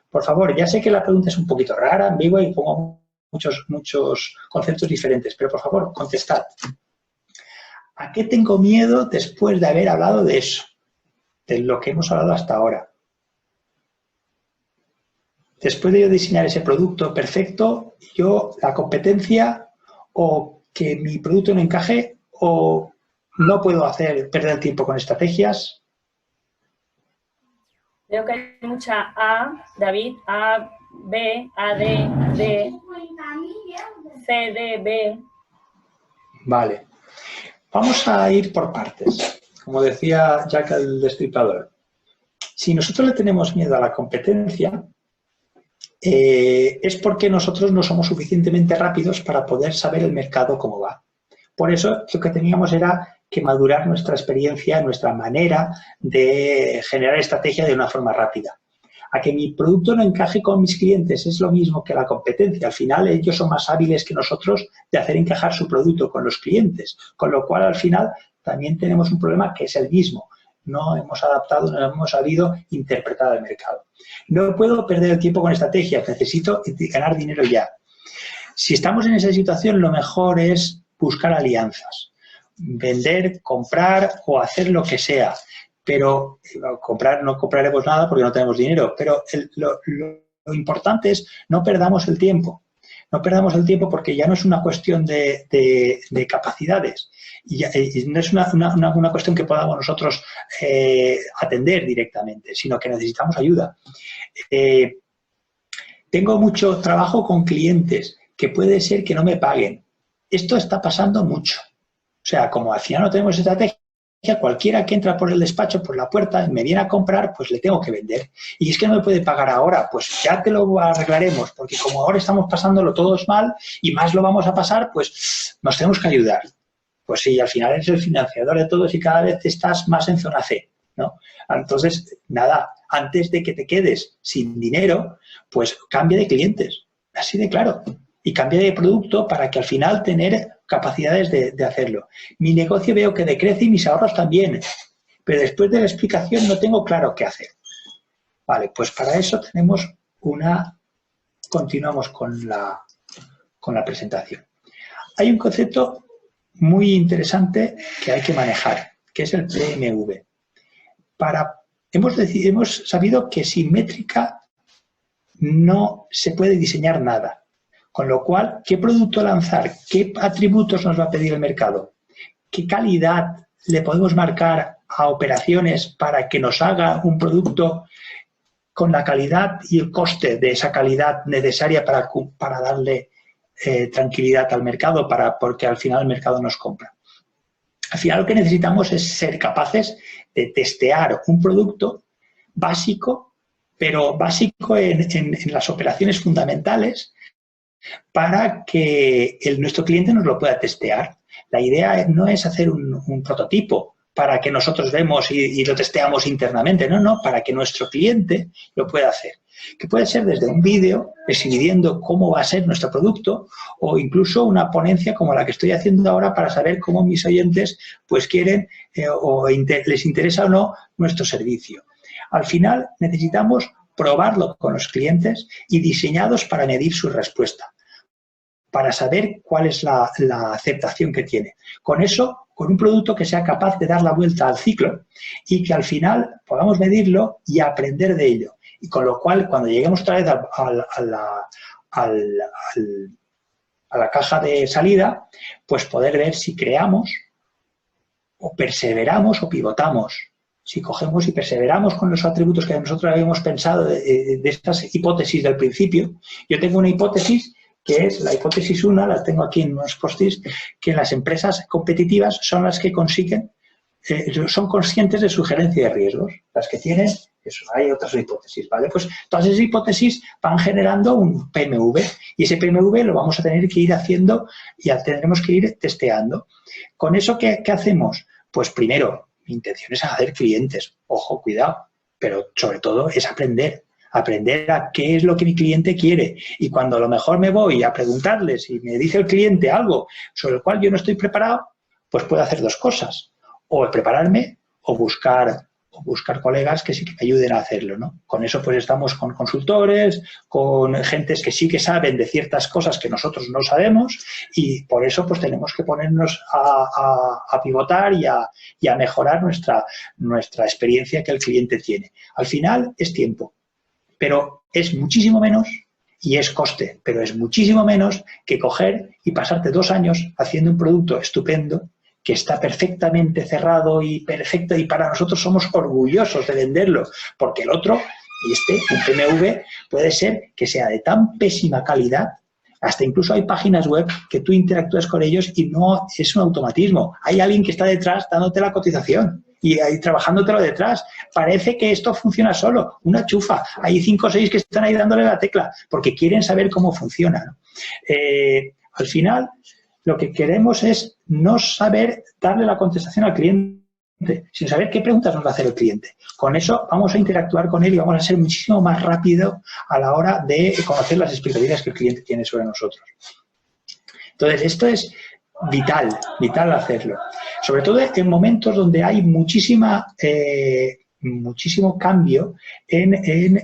Por favor, ya sé que la pregunta es un poquito rara, ambigua y pongo muchos conceptos diferentes, pero por favor, contestad. ¿A qué tengo miedo después de haber hablado de eso? De lo que hemos hablado hasta ahora. Después de yo diseñar ese producto perfecto, la competencia o que mi producto no encaje o no puedo perder tiempo con estrategias. Veo que hay mucha A, David, A, B, AD, D, C, D, B. Vale. Vamos a ir por partes. Como decía Jack el Destripador. Si nosotros le tenemos miedo a la competencia, es porque nosotros no somos suficientemente rápidos para poder saber el mercado cómo va. Por eso lo que teníamos era que madurar nuestra experiencia, nuestra manera de generar estrategia de una forma rápida. A que mi producto no encaje con mis clientes es lo mismo que la competencia. Al final ellos son más hábiles que nosotros de hacer encajar su producto con los clientes, con lo cual al final también tenemos un problema que es el mismo. No hemos adaptado, no hemos sabido interpretar el mercado. No puedo perder el tiempo con estrategias, necesito ganar dinero ya. Si estamos en esa situación, lo mejor es buscar alianzas. Vender, comprar o hacer lo que sea. Pero no compraremos nada porque no tenemos dinero. Pero lo importante es no perdamos el tiempo. No perdamos el tiempo porque ya no es una cuestión de capacidades. Y no es una cuestión que podamos nosotros atender directamente, sino que necesitamos ayuda. Tengo mucho trabajo con clientes que puede ser que no me paguen. Esto está pasando mucho. O sea, como al final no tenemos estrategia, cualquiera que entra por el despacho, por la puerta, me viene a comprar, pues le tengo que vender. Y es que no me puede pagar ahora, pues ya te lo arreglaremos, porque como ahora estamos pasándolo todos mal y más lo vamos a pasar, pues nos tenemos que ayudar. Pues sí, al final eres el financiador de todos y cada vez estás más en zona C, ¿no? Entonces, nada, antes de que te quedes sin dinero, pues cambia de clientes, así de claro. Y cambia de producto para que al final tener capacidades de hacerlo. Mi negocio veo que decrece y mis ahorros también, pero después de la explicación no tengo claro qué hacer. Vale, pues para eso continuamos con la presentación. Hay un concepto muy interesante que hay que manejar, que es el PMV. Hemos sabido que sin métrica no se puede diseñar nada. Con lo cual, ¿qué producto lanzar? ¿Qué atributos nos va a pedir el mercado? ¿Qué calidad le podemos marcar a operaciones para que nos haga un producto con la calidad y el coste de esa calidad necesaria para darle tranquilidad al mercado, porque al final el mercado nos compra? Al final lo que necesitamos es ser capaces de testear un producto básico, pero básico en las operaciones fundamentales, para que nuestro cliente nos lo pueda testear. La idea no es hacer un prototipo para que nosotros vemos y lo testeamos internamente, no, para que nuestro cliente lo pueda hacer. Que puede ser desde un vídeo exhibiendo cómo va a ser nuestro producto o incluso una ponencia como la que estoy haciendo ahora para saber cómo mis oyentes pues quieren les interesa o no nuestro servicio. Al final necesitamos probarlo con los clientes y diseñados para medir su respuesta, para saber cuál es la aceptación que tiene. Con eso, con un producto que sea capaz de dar la vuelta al ciclo y que al final podamos medirlo y aprender de ello. Y con lo cual, cuando lleguemos otra vez a la caja de salida, pues poder ver si creamos o perseveramos o pivotamos. Si cogemos y perseveramos con los atributos que nosotros habíamos pensado de estas hipótesis del principio. Yo tengo una hipótesis que es la hipótesis 1, la tengo aquí en unos post-its, que las empresas competitivas son las que consiguen, son conscientes de su gerencia de riesgos. Las que tienen, eso, hay otras hipótesis, ¿vale? Pues todas esas hipótesis van generando un PMV y ese PMV lo vamos a tener que ir haciendo y tendremos que ir testeando. ¿Con eso qué hacemos? Pues primero, mi intención es hacer clientes, ojo, cuidado, pero sobre todo es aprender a qué es lo que mi cliente quiere. Y cuando a lo mejor me voy a preguntarles y me dice el cliente algo sobre el cual yo no estoy preparado, pues puedo hacer dos cosas. O prepararme o buscar colegas que sí que me ayuden a hacerlo, ¿no? Con eso pues estamos con consultores, con gentes que sí que saben de ciertas cosas que nosotros no sabemos y por eso pues tenemos que ponernos a pivotar y a mejorar nuestra experiencia que el cliente tiene. Al final es tiempo, pero es muchísimo menos y es coste, pero es muchísimo menos que coger y pasarte 2 años haciendo un producto estupendo que está perfectamente cerrado y perfecto y para nosotros somos orgullosos de venderlo, porque el otro, un PMV, puede ser que sea de tan pésima calidad, hasta incluso hay páginas web que tú interactúas con ellos y no es un automatismo. Hay alguien que está detrás dándote la cotización y ahí trabajándotelo detrás. Parece que esto funciona solo, una chufa. Hay 5 o 6 que están ahí dándole la tecla porque quieren saber cómo funciona, ¿no? Al final, lo que queremos es no saber darle la contestación al cliente, sin saber qué preguntas nos va a hacer el cliente. Con eso vamos a interactuar con él y vamos a ser muchísimo más rápido a la hora de conocer las expectativas que el cliente tiene sobre nosotros. Entonces, esto es vital hacerlo. Sobre todo en momentos donde hay muchísimo cambio en el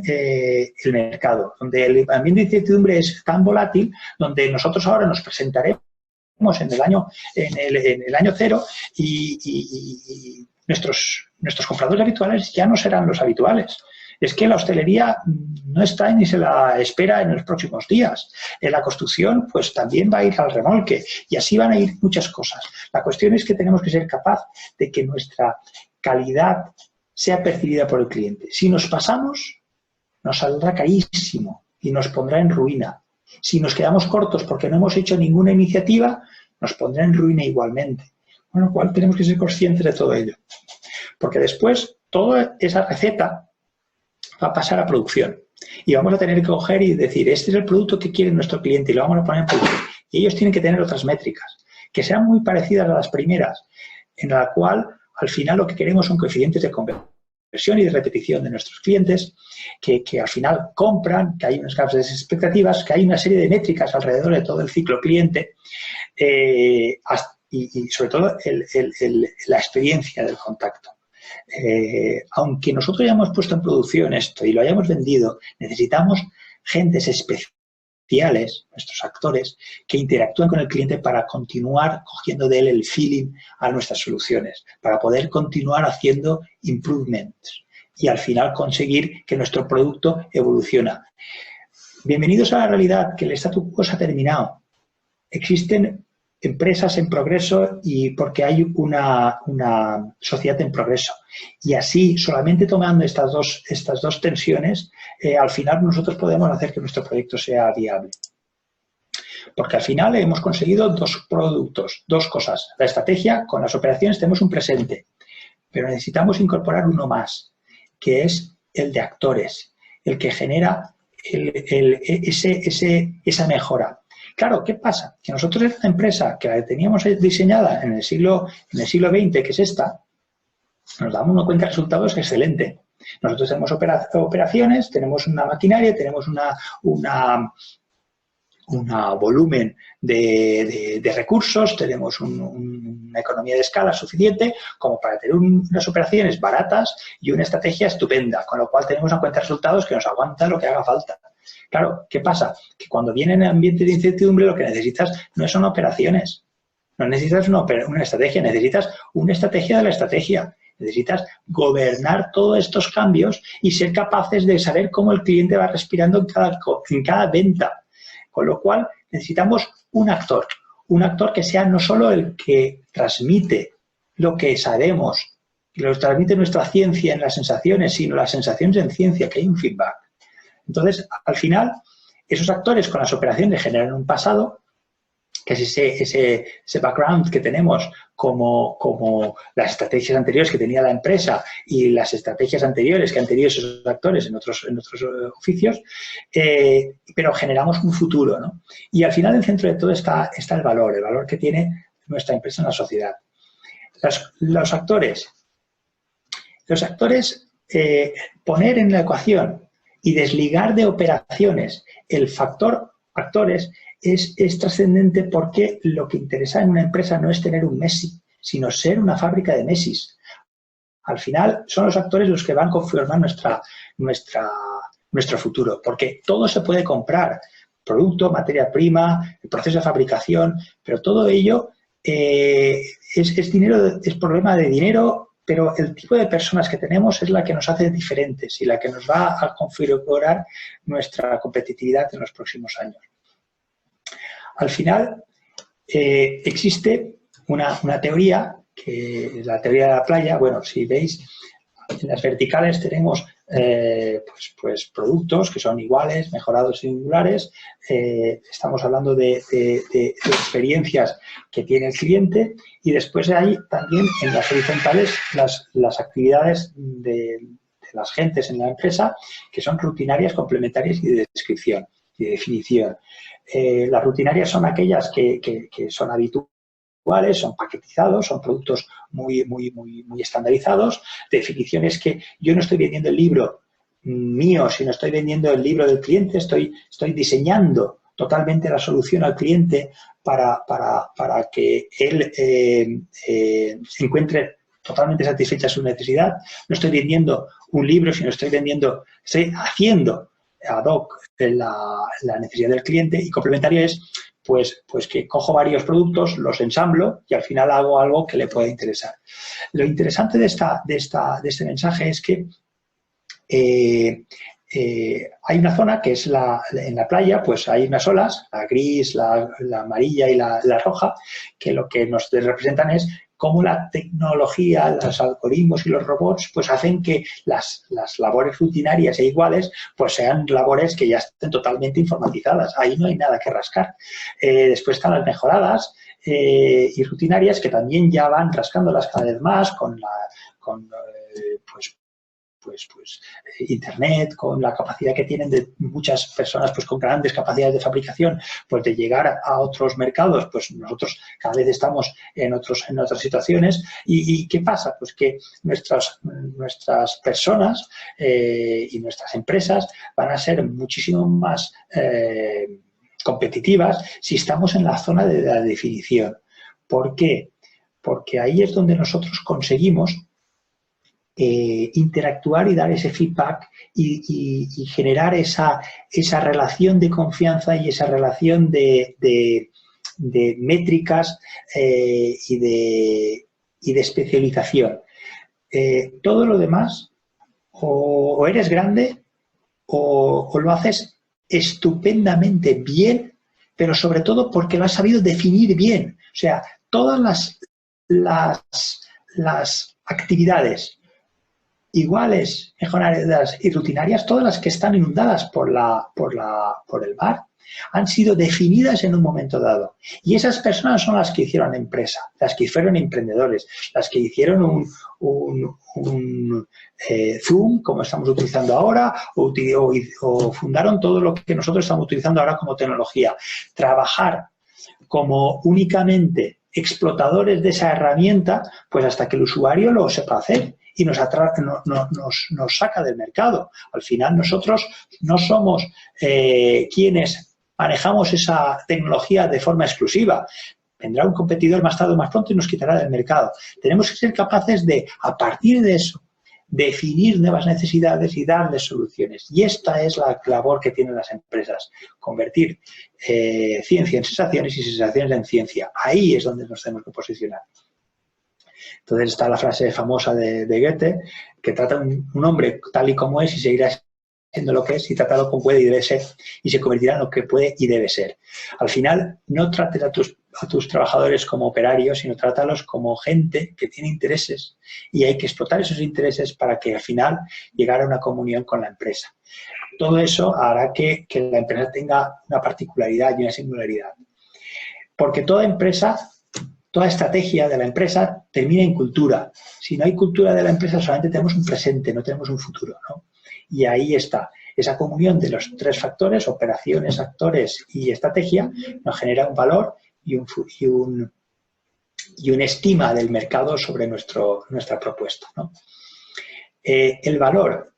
mercado, donde el ambiente de incertidumbre es tan volátil, donde nosotros ahora nos presentaremos en el año 0 y nuestros compradores habituales ya no serán los habituales. Es que la hostelería no está ni se la espera en los próximos días. En la construcción, pues también va a ir al remolque y así van a ir muchas cosas. La cuestión es que tenemos que ser capaz de que nuestra calidad sea percibida por el cliente. Si nos pasamos, nos saldrá carísimo y nos pondrá en ruina. Si nos quedamos cortos porque no hemos hecho ninguna iniciativa, nos pondrá en ruina igualmente. Con lo cual tenemos que ser conscientes de todo ello. Porque después toda esa receta va a pasar a producción. Y vamos a tener que coger y decir, este es el producto que quiere nuestro cliente y lo vamos a poner en producción. Y ellos tienen que tener otras métricas, que sean muy parecidas a las primeras, en la cual al final lo que queremos son coeficientes de conversión y de repetición de nuestros clientes, que al final compran, que hay unas grandes expectativas, que hay una serie de métricas alrededor de todo el ciclo cliente y sobre todo la experiencia del contacto. Aunque nosotros hayamos puesto en producción esto y lo hayamos vendido, necesitamos gentes especiales, nuestros actores, que interactúen con el cliente para continuar cogiendo de él el feeling a nuestras soluciones, para poder continuar haciendo improvements y al final conseguir que nuestro producto evoluciona. Bienvenidos a la realidad, que el statu quo se ha terminado. Existen empresas en progreso y porque hay una sociedad en progreso. Y así, solamente tomando estas dos tensiones, al final nosotros podemos hacer que nuestro proyecto sea viable. Porque al final hemos conseguido 2 productos, 2 cosas. La estrategia, con las operaciones tenemos un presente, pero necesitamos incorporar uno más, que es el de actores, el que genera esa mejora. Claro, ¿qué pasa? Que nosotros en una empresa que la teníamos diseñada en el siglo XX, que es esta, nos damos una cuenta de resultados excelente. Nosotros tenemos operaciones, tenemos una maquinaria, tenemos un volumen de recursos, tenemos una economía de escala suficiente como para tener unas operaciones baratas y una estrategia estupenda, con lo cual tenemos una cuenta de resultados que nos aguanta lo que haga falta. Claro, ¿qué pasa? Que cuando viene en ambiente de incertidumbre lo que necesitas no son operaciones, no necesitas una estrategia, necesitas una estrategia de la estrategia. Necesitas gobernar todos estos cambios y ser capaces de saber cómo el cliente va respirando en cada venta. Con lo cual, necesitamos un actor que sea no solo el que transmite lo que sabemos, que lo transmite nuestra ciencia en las sensaciones, sino las sensaciones en ciencia, que hay un feedback. Entonces, al final, esos actores con las operaciones generan un pasado, que es ese background que tenemos como las estrategias anteriores que tenía la empresa y las estrategias anteriores que han tenido esos actores en otros oficios, pero generamos un futuro, ¿no? Y al final, en el centro de todo está el valor que tiene nuestra empresa en la sociedad. Los actores, poner en la ecuación y desligar de operaciones el factor actores es trascendente, porque lo que interesa en una empresa no es tener un Messi, sino ser una fábrica de Messis. Al final son los actores los que van a confirmar nuestro futuro, porque todo se puede comprar, producto, materia prima, el proceso de fabricación, pero todo ello es dinero, es problema de dinero, pero el tipo de personas que tenemos es la que nos hace diferentes y la que nos va a configurar nuestra competitividad en los próximos años. Al final, existe una teoría, que es la teoría de la playa. Bueno, si veis, en las verticales tenemos pues productos que son iguales, mejorados y singulares. Estamos hablando de experiencias que tiene el cliente, y después hay también en las horizontales las actividades de las gentes en la empresa, que son rutinarias, complementarias y de descripción y de definición. Las rutinarias son aquellas que son habituales, son paquetizados, son productos muy estandarizados. Definiciones que yo no estoy vendiendo el libro mío, sino estoy vendiendo el libro del cliente, estoy diseñando totalmente la solución al cliente para que él se encuentre totalmente satisfecha su necesidad. No estoy vendiendo un libro, sino estoy haciendo ad hoc la necesidad del cliente. Y complementario es pues que cojo varios productos, los ensamblo y al final hago algo que le pueda interesar. Lo interesante de este mensaje es que hay una zona que es en la playa, pues hay unas olas, la gris, la amarilla y la roja, que lo que nos representan es cómo la tecnología, los algoritmos y los robots pues hacen que las labores rutinarias e iguales pues sean labores que ya estén totalmente informatizadas. Ahí no hay nada que rascar. Después están las mejoradas y rutinarias, que también ya van rascándolas cada vez más con Internet, con la capacidad que tienen de muchas personas pues con grandes capacidades de fabricación, pues de llegar a otros mercados. Pues nosotros cada vez estamos en otras situaciones. ¿Y qué pasa? Pues que nuestras personas y nuestras empresas van a ser muchísimo más competitivas si estamos en la zona de la definición. ¿Por qué? Porque ahí es donde nosotros conseguimos interactuar y dar ese feedback y generar esa relación de confianza y esa relación de métricas y de especialización. Todo lo demás o eres grande o lo haces estupendamente bien, pero sobre todo porque lo has sabido definir bien. O sea, todas las actividades iguales, mejoradas y rutinarias, todas las que están inundadas por el mar, han sido definidas en un momento dado. Y esas personas son las que hicieron empresa, las que fueron emprendedores, las que hicieron un Zoom, como estamos utilizando ahora, o fundaron todo lo que nosotros estamos utilizando ahora como tecnología. Trabajar como únicamente explotadores de esa herramienta, pues hasta que el usuario lo sepa hacer y nos saca del mercado. Al final nosotros no somos quienes manejamos esa tecnología de forma exclusiva. Vendrá un competidor más tarde o más pronto y nos quitará del mercado. Tenemos que ser capaces de, a partir de eso, definir nuevas necesidades y darles soluciones. Y esta es la labor que tienen las empresas, convertir ciencia en sensaciones y sensaciones en ciencia. Ahí es donde nos tenemos que posicionar. Entonces está la frase famosa de Goethe, que trata un hombre tal y como es y seguirá siendo lo que es, y trátalo como puede y debe ser, y se convertirá en lo que puede y debe ser. Al final, no trates a tus trabajadores como operarios, sino trátalos como gente que tiene intereses, y hay que explotar esos intereses para que al final llegara a una comunión con la empresa. Todo eso hará que la empresa tenga una particularidad y una singularidad. Porque toda empresa, toda estrategia de la empresa termina en cultura. Si no hay cultura de la empresa, solamente tenemos un presente, no tenemos un futuro, ¿no? Y ahí está. Esa comunión de los tres factores, operaciones, actores y estrategia, nos genera un valor y una estima del mercado sobre nuestra propuesta, ¿no? El valor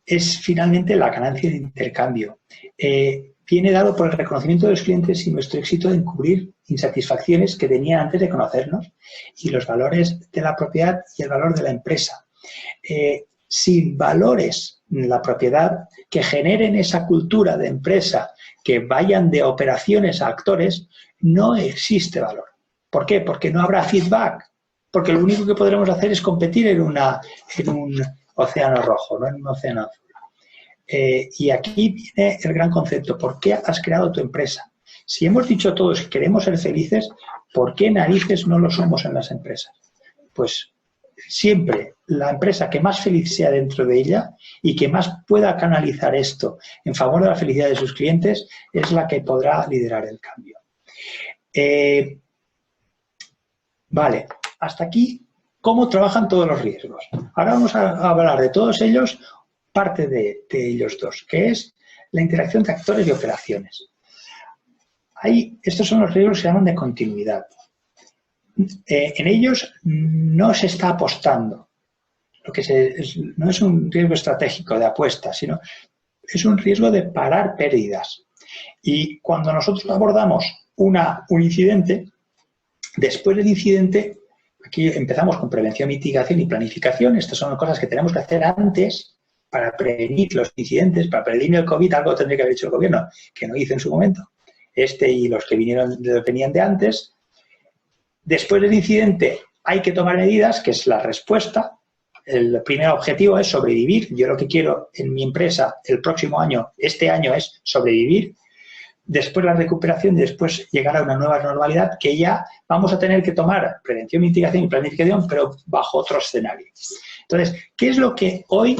es finalmente la ganancia de intercambio. Viene dado por el reconocimiento de los clientes y nuestro éxito en cubrir insatisfacciones que tenían antes de conocernos, y los valores de la propiedad y el valor de la empresa. Sin valores en la propiedad que generen esa cultura de empresa, que vayan de operaciones a actores, no existe valor. ¿Por qué? Porque no habrá feedback. Porque lo único que podremos hacer es competir en un océano rojo, no en un océano azul. Y aquí viene el gran concepto. ¿Por qué has creado tu empresa? Si hemos dicho todos que queremos ser felices, ¿por qué narices no lo somos en las empresas? Pues siempre la empresa que más feliz sea dentro de ella y que más pueda canalizar esto en favor de la felicidad de sus clientes es la que podrá liderar el cambio. Vale, hasta aquí cómo trabajan todos los riesgos. Ahora vamos a hablar de todos ellos, parte de ellos dos, que es la interacción de actores y operaciones. Estos son los riesgos que se llaman de continuidad. En ellos no se está apostando. No es un riesgo estratégico de apuesta, sino es un riesgo de parar pérdidas. Y cuando nosotros abordamos un incidente, después del incidente, aquí empezamos con prevención, mitigación y planificación. Estas son cosas que tenemos que hacer antes para prevenir los incidentes, para prevenir el COVID. Algo tendría que haber hecho el gobierno, que no hizo en su momento. Y los que venían de antes. Después del incidente hay que tomar medidas, que es la respuesta. El primer objetivo es sobrevivir. Yo lo que quiero en mi empresa el próximo año, este año, es sobrevivir. Después la recuperación y después llegar a una nueva normalidad, que ya vamos a tener que tomar prevención, mitigación y planificación, pero bajo otro escenario. Entonces, ¿qué es lo que hoy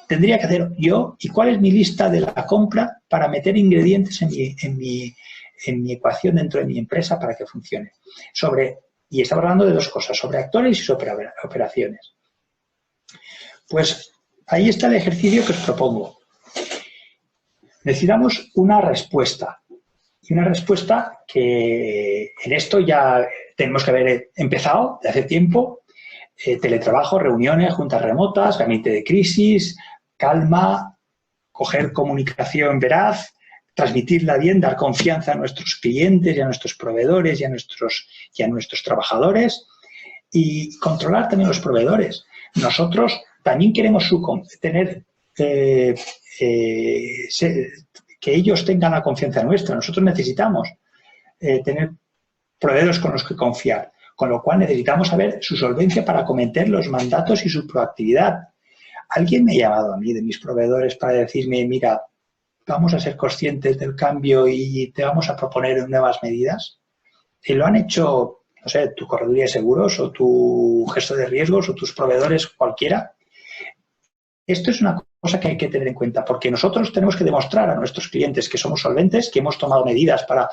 tendría que hacer yo y cuál es mi lista de la compra para meter ingredientes en mi ecuación dentro de mi empresa para que funcione? Y estamos hablando de dos cosas, sobre actores y sobre operaciones. Pues ahí está el ejercicio que os propongo. Necesitamos una respuesta. Y una respuesta que en esto ya tenemos que haber empezado de hace tiempo. Teletrabajo, reuniones, juntas remotas, gabinete de crisis, calma, coger comunicación veraz, transmitirla bien, dar confianza a nuestros clientes y a nuestros proveedores y a nuestros trabajadores, y controlar también los proveedores. Nosotros también queremos tener que ellos tengan la confianza nuestra. Nosotros necesitamos tener proveedores con los que confiar, con lo cual necesitamos saber su solvencia para acometer los mandatos y su proactividad. Alguien me ha llamado a mí de mis proveedores para decirme, mira, vamos a ser conscientes del cambio y te vamos a proponer nuevas medidas. Y lo han hecho no sé, tu correduría de seguros o tu gestor de riesgos o tus proveedores cualquiera. Esto es una cosa que hay que tener en cuenta, porque nosotros tenemos que demostrar a nuestros clientes que somos solventes, que hemos tomado medidas para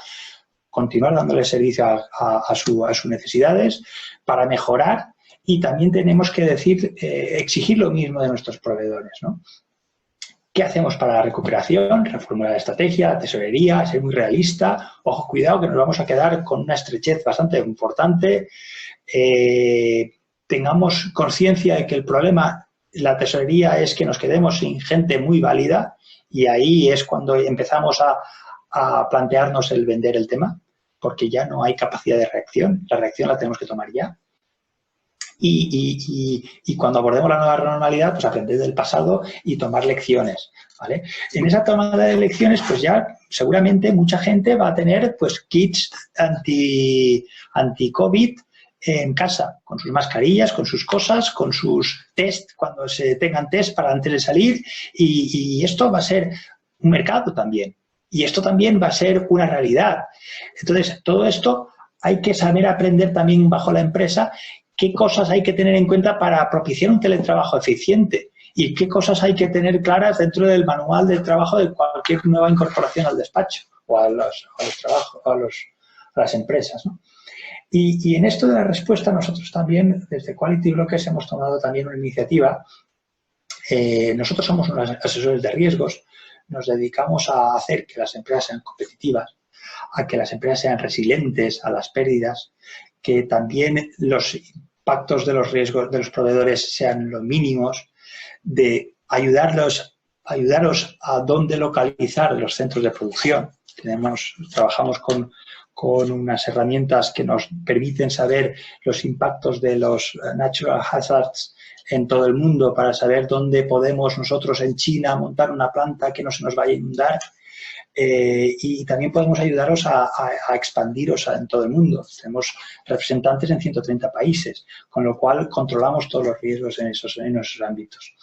continuar dándole servicio a sus necesidades, para mejorar, y también tenemos que exigir lo mismo de nuestros proveedores, ¿no? ¿Qué hacemos para la recuperación? Reformular la estrategia, tesorería, ser muy realista. Ojo, cuidado, que nos vamos a quedar con una estrechez bastante importante. Tengamos conciencia de que el problema, la tesorería, es que nos quedemos sin gente muy válida, y ahí es cuando empezamos a plantearnos el vender el tema, porque ya no hay capacidad de reacción. La reacción la tenemos que tomar ya. Y cuando abordemos la nueva normalidad, pues aprender del pasado y tomar lecciones, ¿vale? En esa toma de lecciones, pues ya seguramente mucha gente va a tener pues kits anti-COVID en casa, con sus mascarillas, con sus cosas, con sus test, cuando se tengan test para antes de salir, y esto va a ser un mercado también, y esto también va a ser una realidad. Entonces, todo esto hay que saber aprender también bajo la empresa qué cosas hay que tener en cuenta para propiciar un teletrabajo eficiente y qué cosas hay que tener claras dentro del manual del trabajo de cualquier nueva incorporación al despacho o a las empresas, ¿no? Y en esto de la respuesta, nosotros también, desde Quality Brokers, hemos tomado también una iniciativa. Nosotros somos unos asesores de riesgos, nos dedicamos a hacer que las empresas sean competitivas, a que las empresas sean resilientes a las pérdidas, que también los impactos de los riesgos de los proveedores sean los mínimos, de ayudaros a dónde localizar los centros de producción. Trabajamos con unas herramientas que nos permiten saber los impactos de los natural hazards en todo el mundo, para saber dónde podemos nosotros en China montar una planta que no se nos vaya a inundar. Y también podemos ayudaros a expandiros en todo el mundo. Tenemos representantes en 130 países, con lo cual controlamos todos los riesgos en esos ámbitos.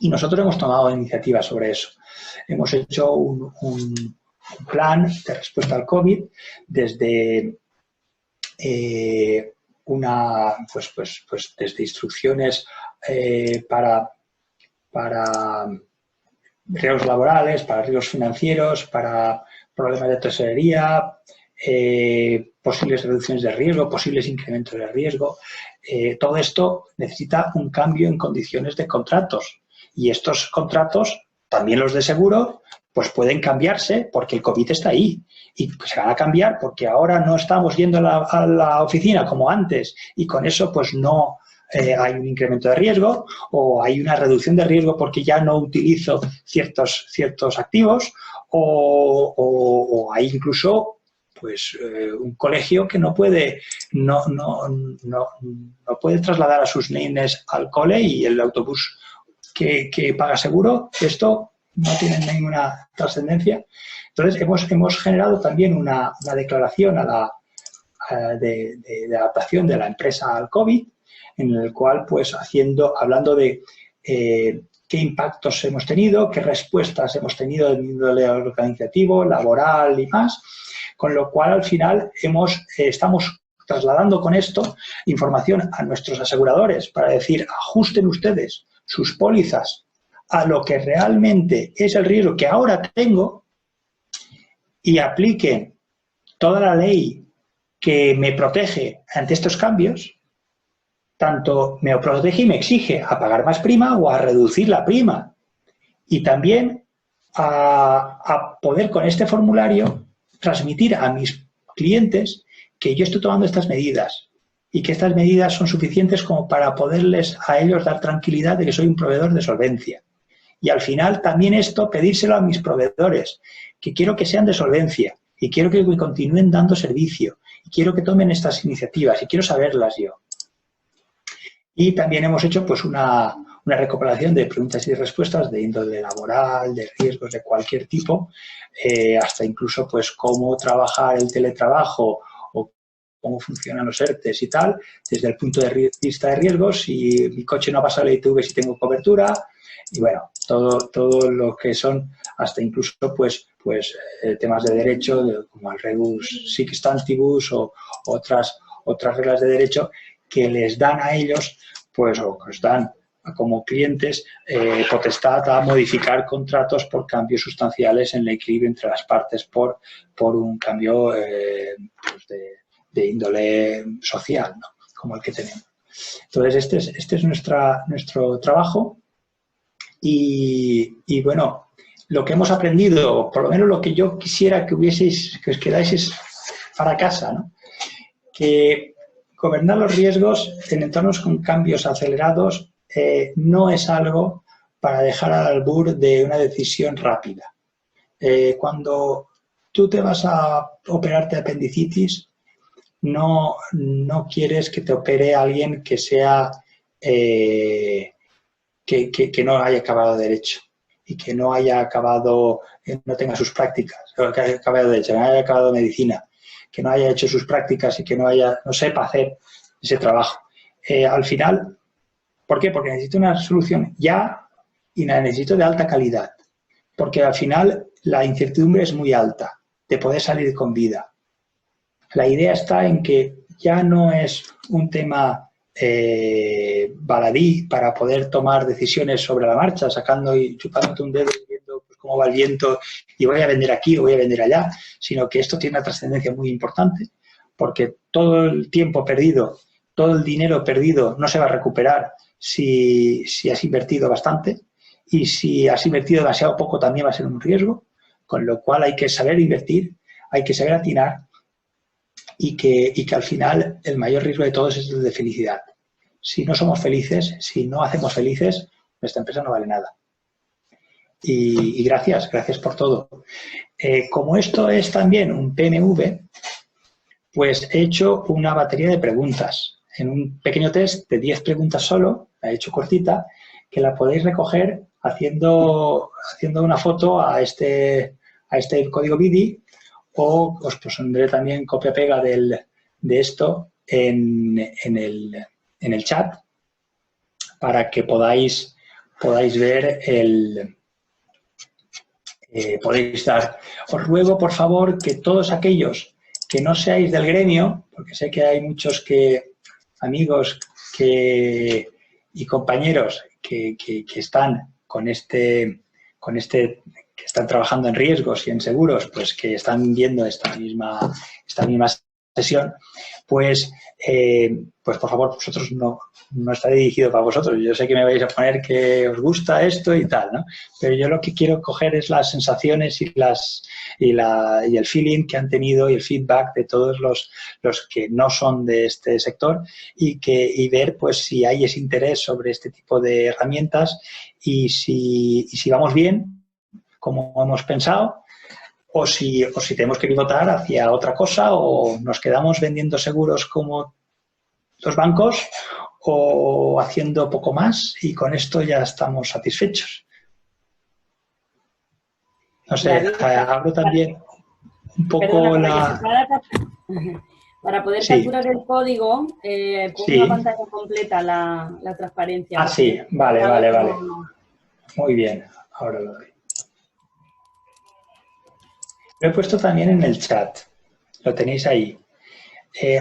Y nosotros hemos tomado iniciativas sobre eso. Hemos hecho un plan de respuesta al COVID desde desde instrucciones para riesgos laborales, para riesgos financieros, para problemas de tesorería, posibles reducciones de riesgo, posibles incrementos de riesgo. Todo esto necesita un cambio en condiciones de contratos, y estos contratos, también los de seguro, pues pueden cambiarse porque el COVID está ahí, y pues se van a cambiar porque ahora no estamos yendo a la oficina como antes, y con eso pues no hay un incremento de riesgo, o hay una reducción de riesgo porque ya no utilizo ciertos activos, o hay incluso pues un colegio que no puede trasladar a sus nenes al cole, y el autobús que paga seguro, esto no tiene ninguna trascendencia. Entonces, hemos generado también una declaración de adaptación de la empresa al COVID, en el cual, pues, hablando de qué impactos hemos tenido, qué respuestas hemos tenido del índole organizativo, laboral y más, con lo cual, al final, estamos trasladando con esto información a nuestros aseguradores para decir: ajusten ustedes sus pólizas a lo que realmente es el riesgo que ahora tengo, y apliquen toda la ley que me protege ante estos cambios. Tanto me protege y me exige a pagar más prima o a reducir la prima. Y también a poder, con este formulario, transmitir a mis clientes que yo estoy tomando estas medidas, y que estas medidas son suficientes como para poderles a ellos dar tranquilidad de que soy un proveedor de solvencia. Y al final también esto, pedírselo a mis proveedores, que quiero que sean de solvencia, y quiero que me continúen dando servicio, y quiero que tomen estas iniciativas, y quiero saberlas yo. Y también hemos hecho pues una recopilación de preguntas y respuestas de índole laboral, de riesgos de cualquier tipo, hasta incluso pues cómo trabajar el teletrabajo o cómo funcionan los ERTES y tal, desde el punto de vista de riesgos, si mi coche no ha pasado la ITV, si tengo cobertura, y bueno, todo lo que son, hasta incluso pues temas de derecho, como el rebus sic stantibus o otras reglas de derecho que les dan a ellos, pues, o que os dan como clientes, potestad a modificar contratos por cambios sustanciales en el equilibrio entre las partes por un cambio pues de índole social, ¿no? Como el que tenemos. Entonces, este es nuestro trabajo y bueno, lo que hemos aprendido, por lo menos lo que yo quisiera que os quedáis para casa, ¿no? Que gobernar los riesgos en entornos con cambios acelerados no es algo para dejar al albur de una decisión rápida. Cuando tú te vas a operarte apendicitis, no quieres que te opere alguien que sea que no haya acabado derecho y que no haya acabado, no tenga sus prácticas, que haya acabado derecho, que no haya acabado medicina, que no haya hecho sus prácticas y que no sepa hacer ese trabajo. Al final, ¿por qué? Porque necesito una solución ya y la necesito de alta calidad. Porque al final la incertidumbre es muy alta de poder salir con vida. La idea está en que ya no es un tema baladí para poder tomar decisiones sobre la marcha, sacando y chupándote un dedo y viendo pues, cómo va el viento y voy a vender aquí o voy a vender allá, sino que esto tiene una trascendencia muy importante porque todo el tiempo perdido, todo el dinero perdido no se va a recuperar si has invertido bastante y si has invertido demasiado poco también va a ser un riesgo, con lo cual hay que saber invertir, hay que saber atinar y que al final el mayor riesgo de todos es el de felicidad. Si no somos felices, si no hacemos felices, nuestra empresa no vale nada. Y gracias por todo. Como esto es también un PMV, pues he hecho una batería de preguntas. En un pequeño test de 10 preguntas solo, la he hecho cortita, que la podéis recoger haciendo una foto a este código BIDI o os pondré también copia-pega de esto en el chat para que podáis ver podéis dar. Os ruego, por favor, que todos aquellos que no seáis del gremio, porque sé que hay muchos amigos y compañeros que están que están trabajando en riesgos y en seguros, pues que están viendo esta misma sesión, pues por favor, vosotros no está dirigido para vosotros. Yo sé que me vais a poner que os gusta esto y tal, ¿no? Pero yo lo que quiero coger es las sensaciones y el feeling que han tenido y el feedback de todos los que no son de este sector y ver pues si hay ese interés sobre este tipo de herramientas y si vamos bien, como hemos pensado, o si tenemos que pivotar hacia otra cosa o nos quedamos vendiendo seguros como los bancos o haciendo poco más y con esto ya estamos satisfechos. No sé, hablo también un poco Para poder sí. capturar el código, pongo sí. una pantalla completa la transparencia. Ah, sí, vale. Muy bien, ahora lo doy. Lo he puesto también en el chat, lo tenéis ahí.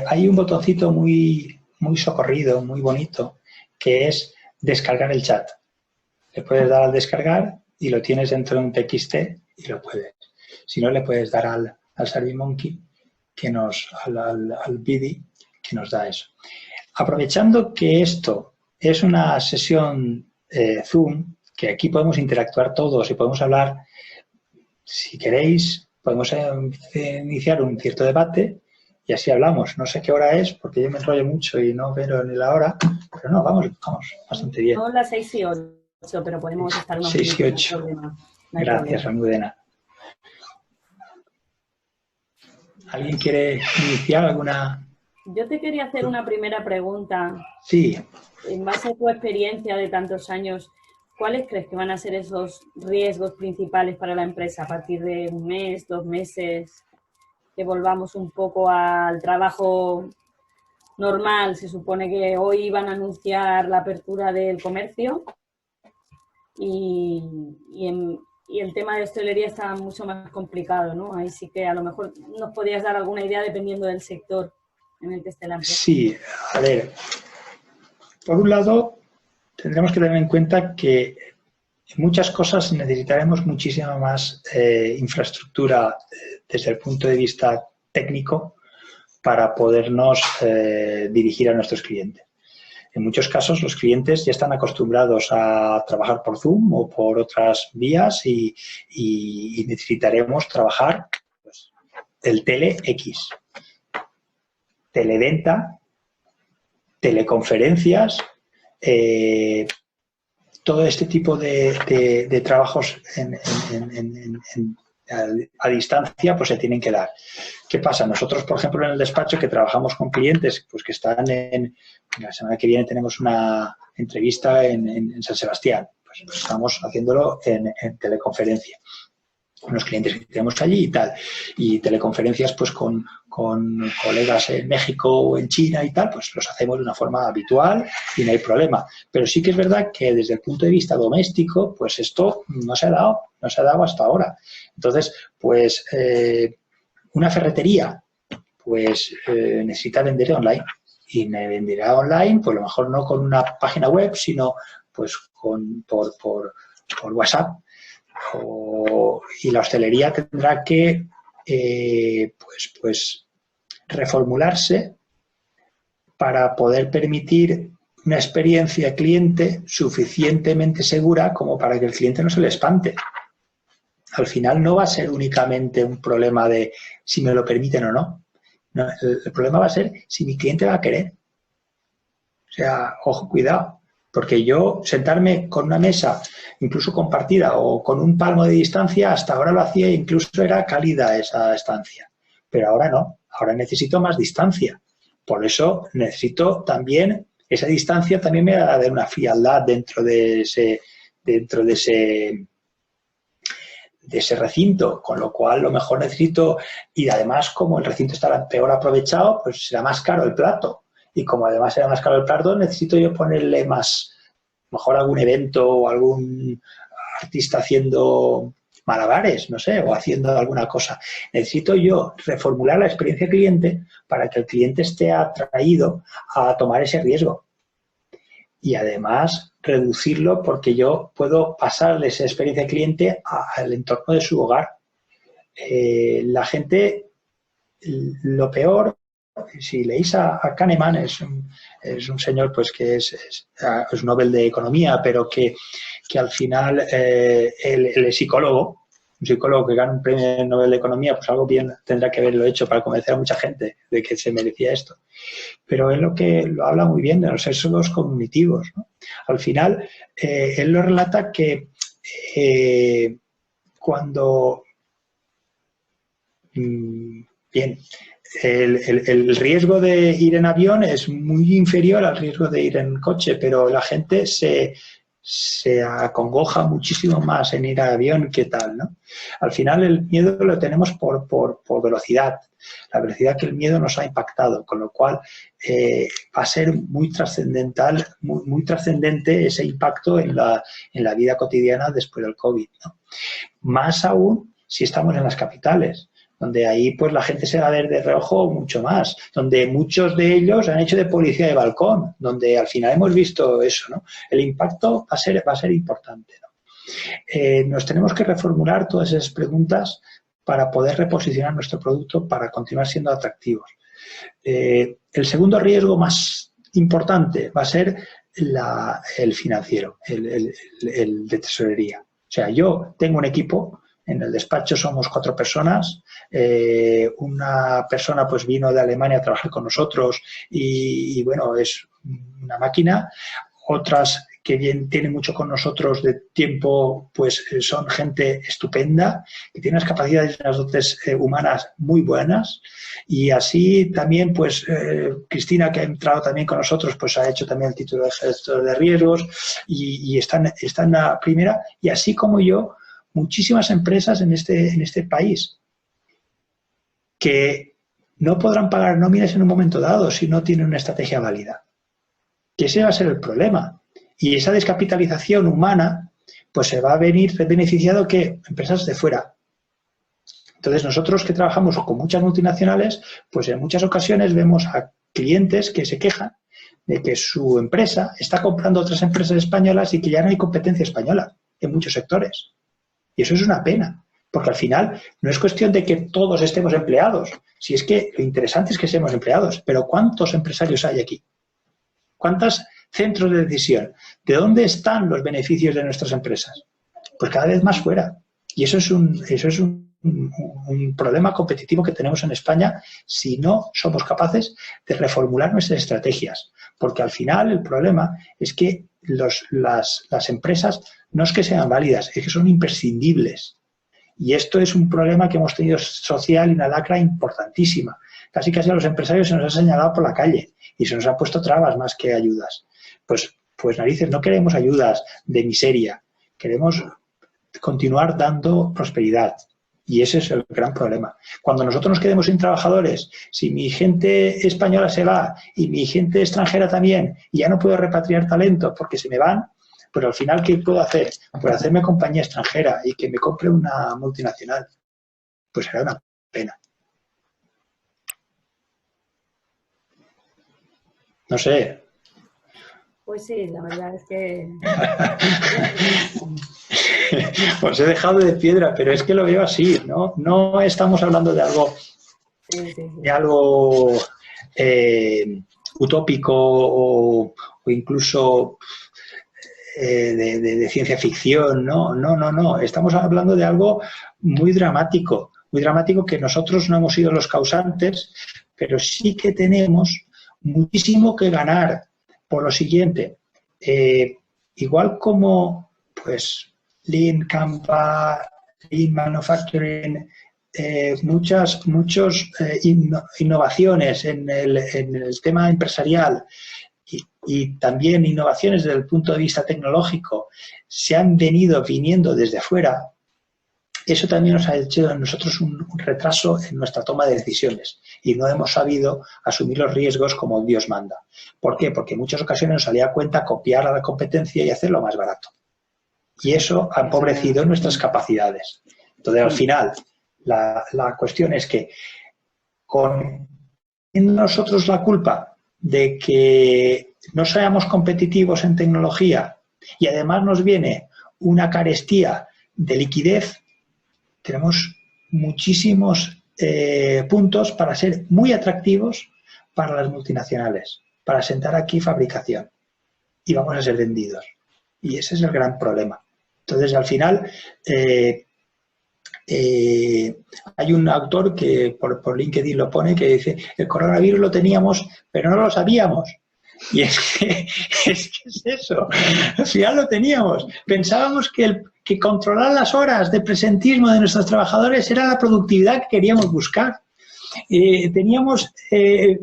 Hay un botoncito muy socorrido, muy bonito, que es descargar el chat. Le puedes dar al descargar y lo tienes dentro de un TXT y lo puedes. Si no, le puedes dar al SurveyMonkey, al BIDI, que nos da eso. Aprovechando que esto es una sesión Zoom, que aquí podemos interactuar todos y podemos hablar, si queréis, podemos iniciar un cierto debate y así hablamos. No sé qué hora es, porque yo me enrollo mucho y no veo ni la hora, pero no, vamos, bastante bien. Son las 6 y 8, pero podemos estar unos 6 y 8. No Gracias, Almudena. ¿Alguien quiere iniciar alguna? Yo te quería hacer una primera pregunta. Sí. En base a tu experiencia de tantos años, ¿cuáles crees que van a ser esos riesgos principales para la empresa a partir de un mes, 2 meses, que volvamos un poco al trabajo normal? Se supone que hoy van a anunciar la apertura del comercio y el tema de hostelería está mucho más complicado, ¿no? Ahí sí que a lo mejor nos podrías dar alguna idea dependiendo del sector. en el que esté la empresa. Sí, a ver, por un lado, tendremos que tener en cuenta que en muchas cosas necesitaremos muchísima más infraestructura desde el punto de vista técnico para podernos dirigir a nuestros clientes. En muchos casos los clientes ya están acostumbrados a trabajar por Zoom o por otras vías y necesitaremos trabajar pues, el Tele-X, televenta, teleconferencias, todo este tipo de trabajos a distancia pues se tienen que dar. ¿Qué pasa? Nosotros, por ejemplo, en el despacho que trabajamos con clientes pues que están la semana que viene tenemos una entrevista en San Sebastián. Pues estamos haciéndolo en teleconferencia. Unos clientes que tenemos allí y tal. Y teleconferencias pues con colegas en México o en China y tal, pues los hacemos de una forma habitual y no hay problema. Pero sí que es verdad que desde el punto de vista doméstico, pues esto no se ha dado hasta ahora. Entonces, pues una ferretería, pues necesita vender online. Y me venderá online, pues a lo mejor no con una página web, sino pues por WhatsApp. Y la hostelería tendrá que pues reformularse para poder permitir una experiencia cliente suficientemente segura como para que el cliente no se le espante. Al final no va a ser únicamente un problema de si me lo permiten o no. No, el problema va a ser si mi cliente va a querer. O sea, ojo, cuidado. Porque yo sentarme con una mesa, incluso compartida o con un palmo de distancia, hasta ahora lo hacía e incluso era cálida esa estancia. Pero ahora no, ahora necesito más distancia. Por eso necesito también, esa distancia también me da de una frialdad dentro de ese recinto, con lo cual lo mejor necesito, y además como el recinto estará peor aprovechado, pues será más caro el plato. Y como además será más caro el plato, necesito yo ponerle más, mejor algún evento o algún artista haciendo malabares, no sé, o haciendo alguna cosa. Necesito yo reformular la experiencia cliente para que el cliente esté atraído a tomar ese riesgo. Y además reducirlo porque yo puedo pasarle esa experiencia cliente al entorno de su hogar. La gente, lo peor, si leéis a Kahneman, es un señor pues que es Nobel de Economía, pero que al final él es psicólogo, un psicólogo que gana un premio Nobel de Economía, pues algo bien tendrá que haberlo hecho para convencer a mucha gente de que se merecía esto. Pero él lo habla muy bien de los sesgos cognitivos, ¿no? Al final, él lo relata que cuando... bien, el riesgo de ir en avión es muy inferior al riesgo de ir en coche, pero la gente se acongoja muchísimo más en ir en avión que tal, ¿no? Al final el miedo lo tenemos por velocidad, la velocidad que el miedo nos ha impactado, con lo cual va a ser muy trascendental, muy trascendente ese impacto en la vida cotidiana después del COVID, ¿no? Más aún si estamos en las capitales, donde ahí pues la gente se va a ver de reojo mucho más, donde muchos de ellos han hecho de policía de balcón, donde al final hemos visto eso, ¿no? El impacto va a ser importante, ¿no? Nos tenemos que reformular todas esas preguntas para poder reposicionar nuestro producto para continuar siendo atractivos. El segundo riesgo más importante va a ser el financiero, el de tesorería. O sea, yo tengo un equipo. En el despacho somos 4 personas, una persona pues vino de Alemania a trabajar con nosotros y bueno, es una máquina. Otras que tienen mucho con nosotros de tiempo, pues son gente estupenda, que tiene unas capacidades y unas dotes humanas muy buenas. Y así también, pues, Cristina, que ha entrado también con nosotros, pues ha hecho también el título de gestor de riesgos y está en la primera. Y así como yo, muchísimas empresas en este país que no podrán pagar nóminas en un momento dado si no tienen una estrategia válida. Que ese va a ser el problema. Y esa descapitalización humana pues se va a venir beneficiado que empresas de fuera. Entonces, nosotros que trabajamos con muchas multinacionales, pues en muchas ocasiones vemos a clientes que se quejan de que su empresa está comprando otras empresas españolas y que ya no hay competencia española en muchos sectores. Y eso es una pena, porque al final no es cuestión de que todos estemos empleados, si es que lo interesante es que seamos empleados, pero ¿cuántos empresarios hay aquí? ¿Cuántos centros de decisión? ¿De dónde están los beneficios de nuestras empresas? Pues cada vez más fuera. Y eso es un problema competitivo que tenemos en España si no somos capaces de reformular nuestras estrategias. Porque al final el problema es que las empresas no es que sean válidas, es que son imprescindibles. Y esto es un problema que hemos tenido social y una lacra importantísima. Casi a los empresarios se nos ha señalado por la calle y se nos ha puesto trabas más que ayudas. Pues narices, no queremos ayudas de miseria, queremos continuar dando prosperidad. Y ese es el gran problema. Cuando nosotros nos quedemos sin trabajadores, si mi gente española se va y mi gente extranjera también, y ya no puedo repatriar talento porque se me van, pues al final, ¿qué puedo hacer? Pues hacerme compañía extranjera y que me compre una multinacional. Pues será una pena. No sé. Pues sí, la verdad es que... Os he dejado de piedra, pero es que lo veo así, ¿no? No estamos hablando de algo, de algo utópico o incluso de ciencia ficción, ¿no? No. Estamos hablando de algo muy dramático que nosotros no hemos sido los causantes, pero sí que tenemos muchísimo que ganar por lo siguiente. Igual como, pues, Lean, Kanban, Lean Manufacturing, muchas innovaciones en el tema empresarial y también innovaciones desde el punto de vista tecnológico se han viniendo desde afuera. Eso también nos ha hecho a nosotros un retraso en nuestra toma de decisiones y no hemos sabido asumir los riesgos como Dios manda. ¿Por qué? Porque en muchas ocasiones nos salía a cuenta copiar a la competencia y hacerlo más barato. Y eso ha empobrecido nuestras capacidades. Entonces, al final, la cuestión es que con nosotros la culpa de que no seamos competitivos en tecnología y además nos viene una carestía de liquidez, tenemos muchísimos puntos para ser muy atractivos para las multinacionales, para sentar aquí fabricación y vamos a ser vendidos. Y ese es el gran problema. Entonces, al final, hay un autor que por LinkedIn lo pone que dice, el coronavirus lo teníamos, pero no lo sabíamos. Y es que es eso. Al final lo teníamos. Pensábamos que controlar las horas de presentismo de nuestros trabajadores era la productividad que queríamos buscar.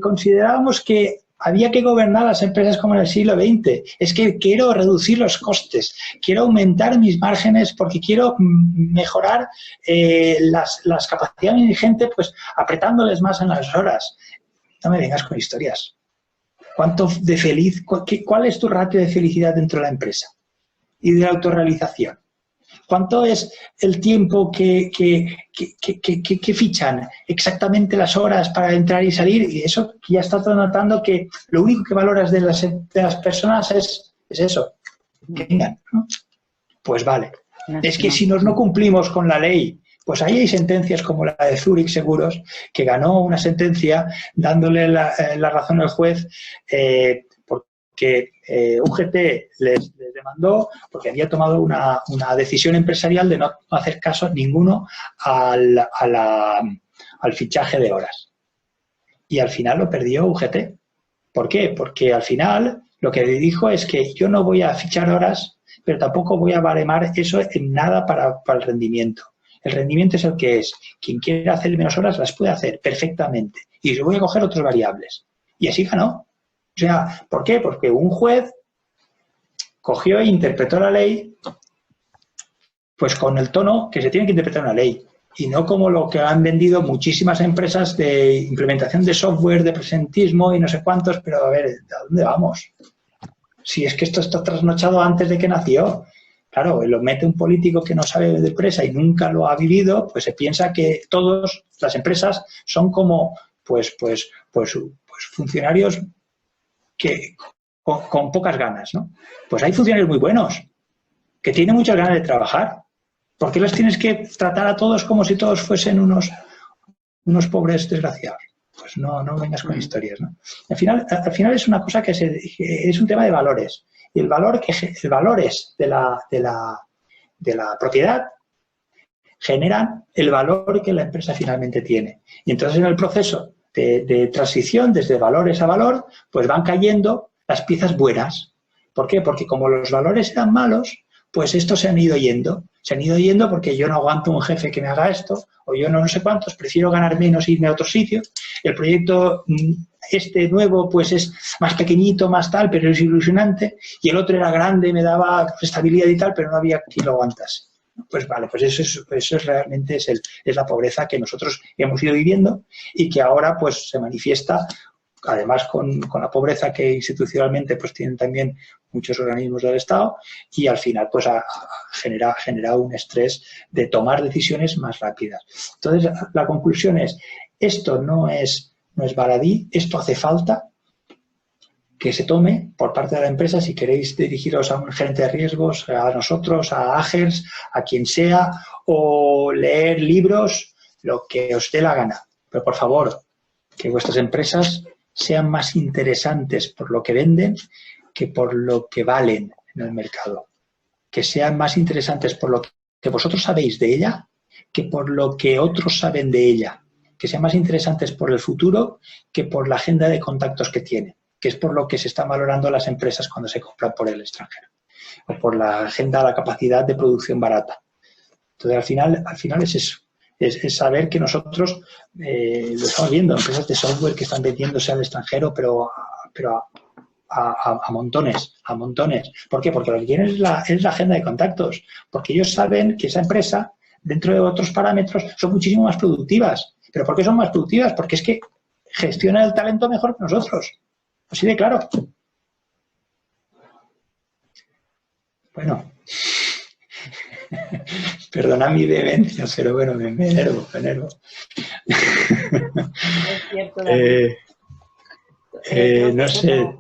Considerábamos que había que gobernar las empresas como en el siglo XX. Es que quiero reducir los costes, quiero aumentar mis márgenes porque quiero mejorar las capacidades de mi gente, pues apretándoles más en las horas. No me vengas con historias. ¿Cuál es tu ratio de felicidad dentro de la empresa y de la autorrealización? ¿Cuánto es el tiempo que fichan exactamente las horas para entrar y salir? Y eso ya estás notando que lo único que valoras de las personas es eso, que vengan, ¿no? Pues vale. Es que si no cumplimos con la ley, pues ahí hay sentencias como la de Zurich Seguros, que ganó una sentencia dándole la razón al juez porque UGT les demandó porque había tomado una decisión empresarial de no hacer caso ninguno al fichaje de horas. Y al final lo perdió UGT. ¿Por qué? Porque al final lo que le dijo es que yo no voy a fichar horas, pero tampoco voy a baremar eso en nada para el rendimiento. El rendimiento es el que es. Quien quiera hacer menos horas las puede hacer perfectamente. Y yo voy a coger otras variables. Y así ganó. O sea, ¿por qué? Porque un juez cogió e interpretó la ley pues con el tono que se tiene que interpretar una ley. Y no como lo que han vendido muchísimas empresas de implementación de software, de presentismo y no sé cuántos. Pero a ver, ¿a dónde vamos? Si es que esto está trasnochado antes de que nació. Claro, lo mete un político que no sabe de empresa y nunca lo ha vivido, pues se piensa que todas las empresas son como pues funcionarios que con pocas ganas, ¿no? Pues hay funcionarios muy buenos, que tienen muchas ganas de trabajar. ¿Por qué los tienes que tratar a todos como si todos fuesen unos pobres desgraciados? Pues no vengas con historias, ¿no? Al final es una cosa que es un tema de valores. Y el valores de la propiedad generan el valor que la empresa finalmente tiene. Y entonces en el proceso de transición desde valores a valor, pues van cayendo las piezas buenas. ¿Por qué? Porque como los valores eran malos, pues estos se han ido yendo. Se han ido yendo porque yo no aguanto un jefe que me haga esto, o yo no sé cuántos, prefiero ganar menos e irme a otro sitio. El proyecto este nuevo pues es más pequeñito, más tal, pero es ilusionante, y el otro era grande, me daba estabilidad y tal, pero no había quien lo aguantase. Pues vale, pues eso es realmente es la pobreza que nosotros hemos ido viviendo y que ahora pues se manifiesta, además con la pobreza que institucionalmente pues tienen también muchos organismos del Estado, y al final pues genera un estrés de tomar decisiones más rápidas. Entonces la conclusión es, esto no es baladí, esto hace falta que se tome por parte de la empresa. Si queréis dirigiros a un gerente de riesgos, a nosotros, a Agers, a quien sea, o leer libros, lo que os dé la gana. Pero por favor, que vuestras empresas sean más interesantes por lo que venden que por lo que valen en el mercado. Que sean más interesantes por lo que vosotros sabéis de ella que por lo que otros saben de ella. Que sean más interesantes por el futuro que por la agenda de contactos que tienen, que es por lo que se están valorando las empresas cuando se compran por el extranjero, o por la agenda, la capacidad de producción barata. Entonces, al final es eso, es saber que nosotros lo estamos viendo, empresas de software que están vendiéndose al extranjero, pero a montones, a montones. ¿Por qué? Porque lo que quieren es la agenda de contactos, porque ellos saben que esa empresa, dentro de otros parámetros, son muchísimo más productivas. ¿Pero por qué son más productivas? Porque es que gestionan el talento mejor que nosotros. Así de claro. Bueno, perdona mi vehemencia, pero bueno, me enervo. Es cierto, no sé.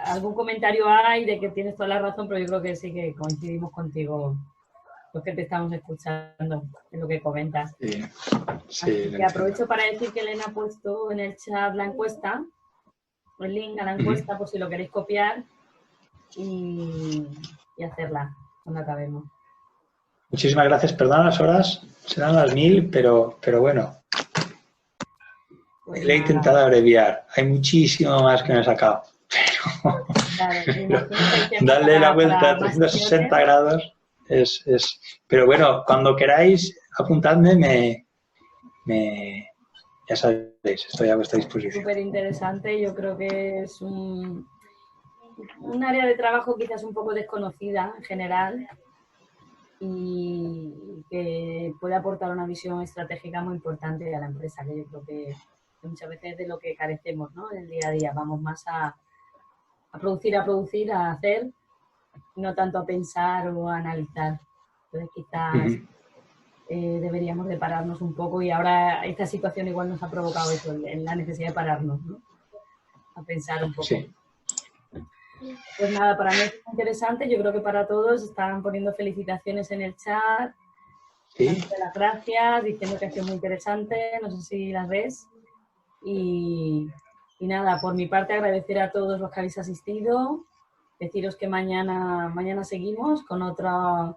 Algún comentario hay de que tienes toda la razón, pero yo creo que sí que coincidimos contigo, los que te estamos escuchando, en lo que comentas. Sí, Así que aprovecho para decir que Elena ha puesto en el chat la encuesta, el link a la encuesta, por si lo queréis copiar y hacerla cuando acabemos. Muchísimas gracias. Perdona las horas, serán las 1000, pero bueno. Pues le he intentado abreviar. Hay muchísimo más que me he sacado. Pero darle la vuelta a 360 grados es... Pero bueno, cuando queráis, apuntadme, ya sabéis, estoy a vuestra disposición. Súper interesante, yo creo que es un área de trabajo quizás un poco desconocida en general y que puede aportar una visión estratégica muy importante a la empresa, que yo creo que muchas veces es de lo que carecemos, ¿no? En el día a día vamos más a producir, a hacer, no tanto a pensar o a analizar. Entonces quizás deberíamos de pararnos un poco, y ahora esta situación igual nos ha provocado eso, la necesidad de pararnos, ¿no? A pensar un poco. Sí. Pues nada, para mí es interesante, yo creo que para todos están poniendo felicitaciones en el chat, dándote las gracias, diciendo que ha sido muy interesante, no sé si las ves. Y nada, por mi parte agradecer a todos los que habéis asistido, deciros que mañana seguimos con otra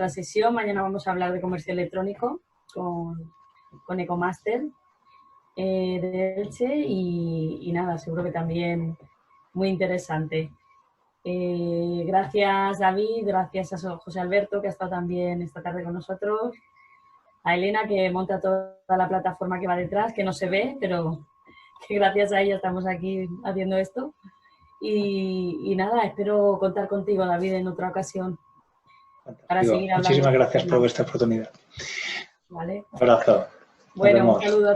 sesión. Mañana vamos a hablar de comercio electrónico con Ecomaster de Elche y nada, seguro que también muy interesante. Gracias David, gracias a José Alberto, que ha estado también esta tarde con nosotros, a Elena, que monta toda la plataforma que va detrás, que no se ve, pero que gracias a ella estamos aquí haciendo esto. Y nada, espero contar contigo, David, en otra ocasión. Para seguir hablando. Muchísimas gracias por vuestra oportunidad. Vale. Un abrazo. Bueno, un saludo.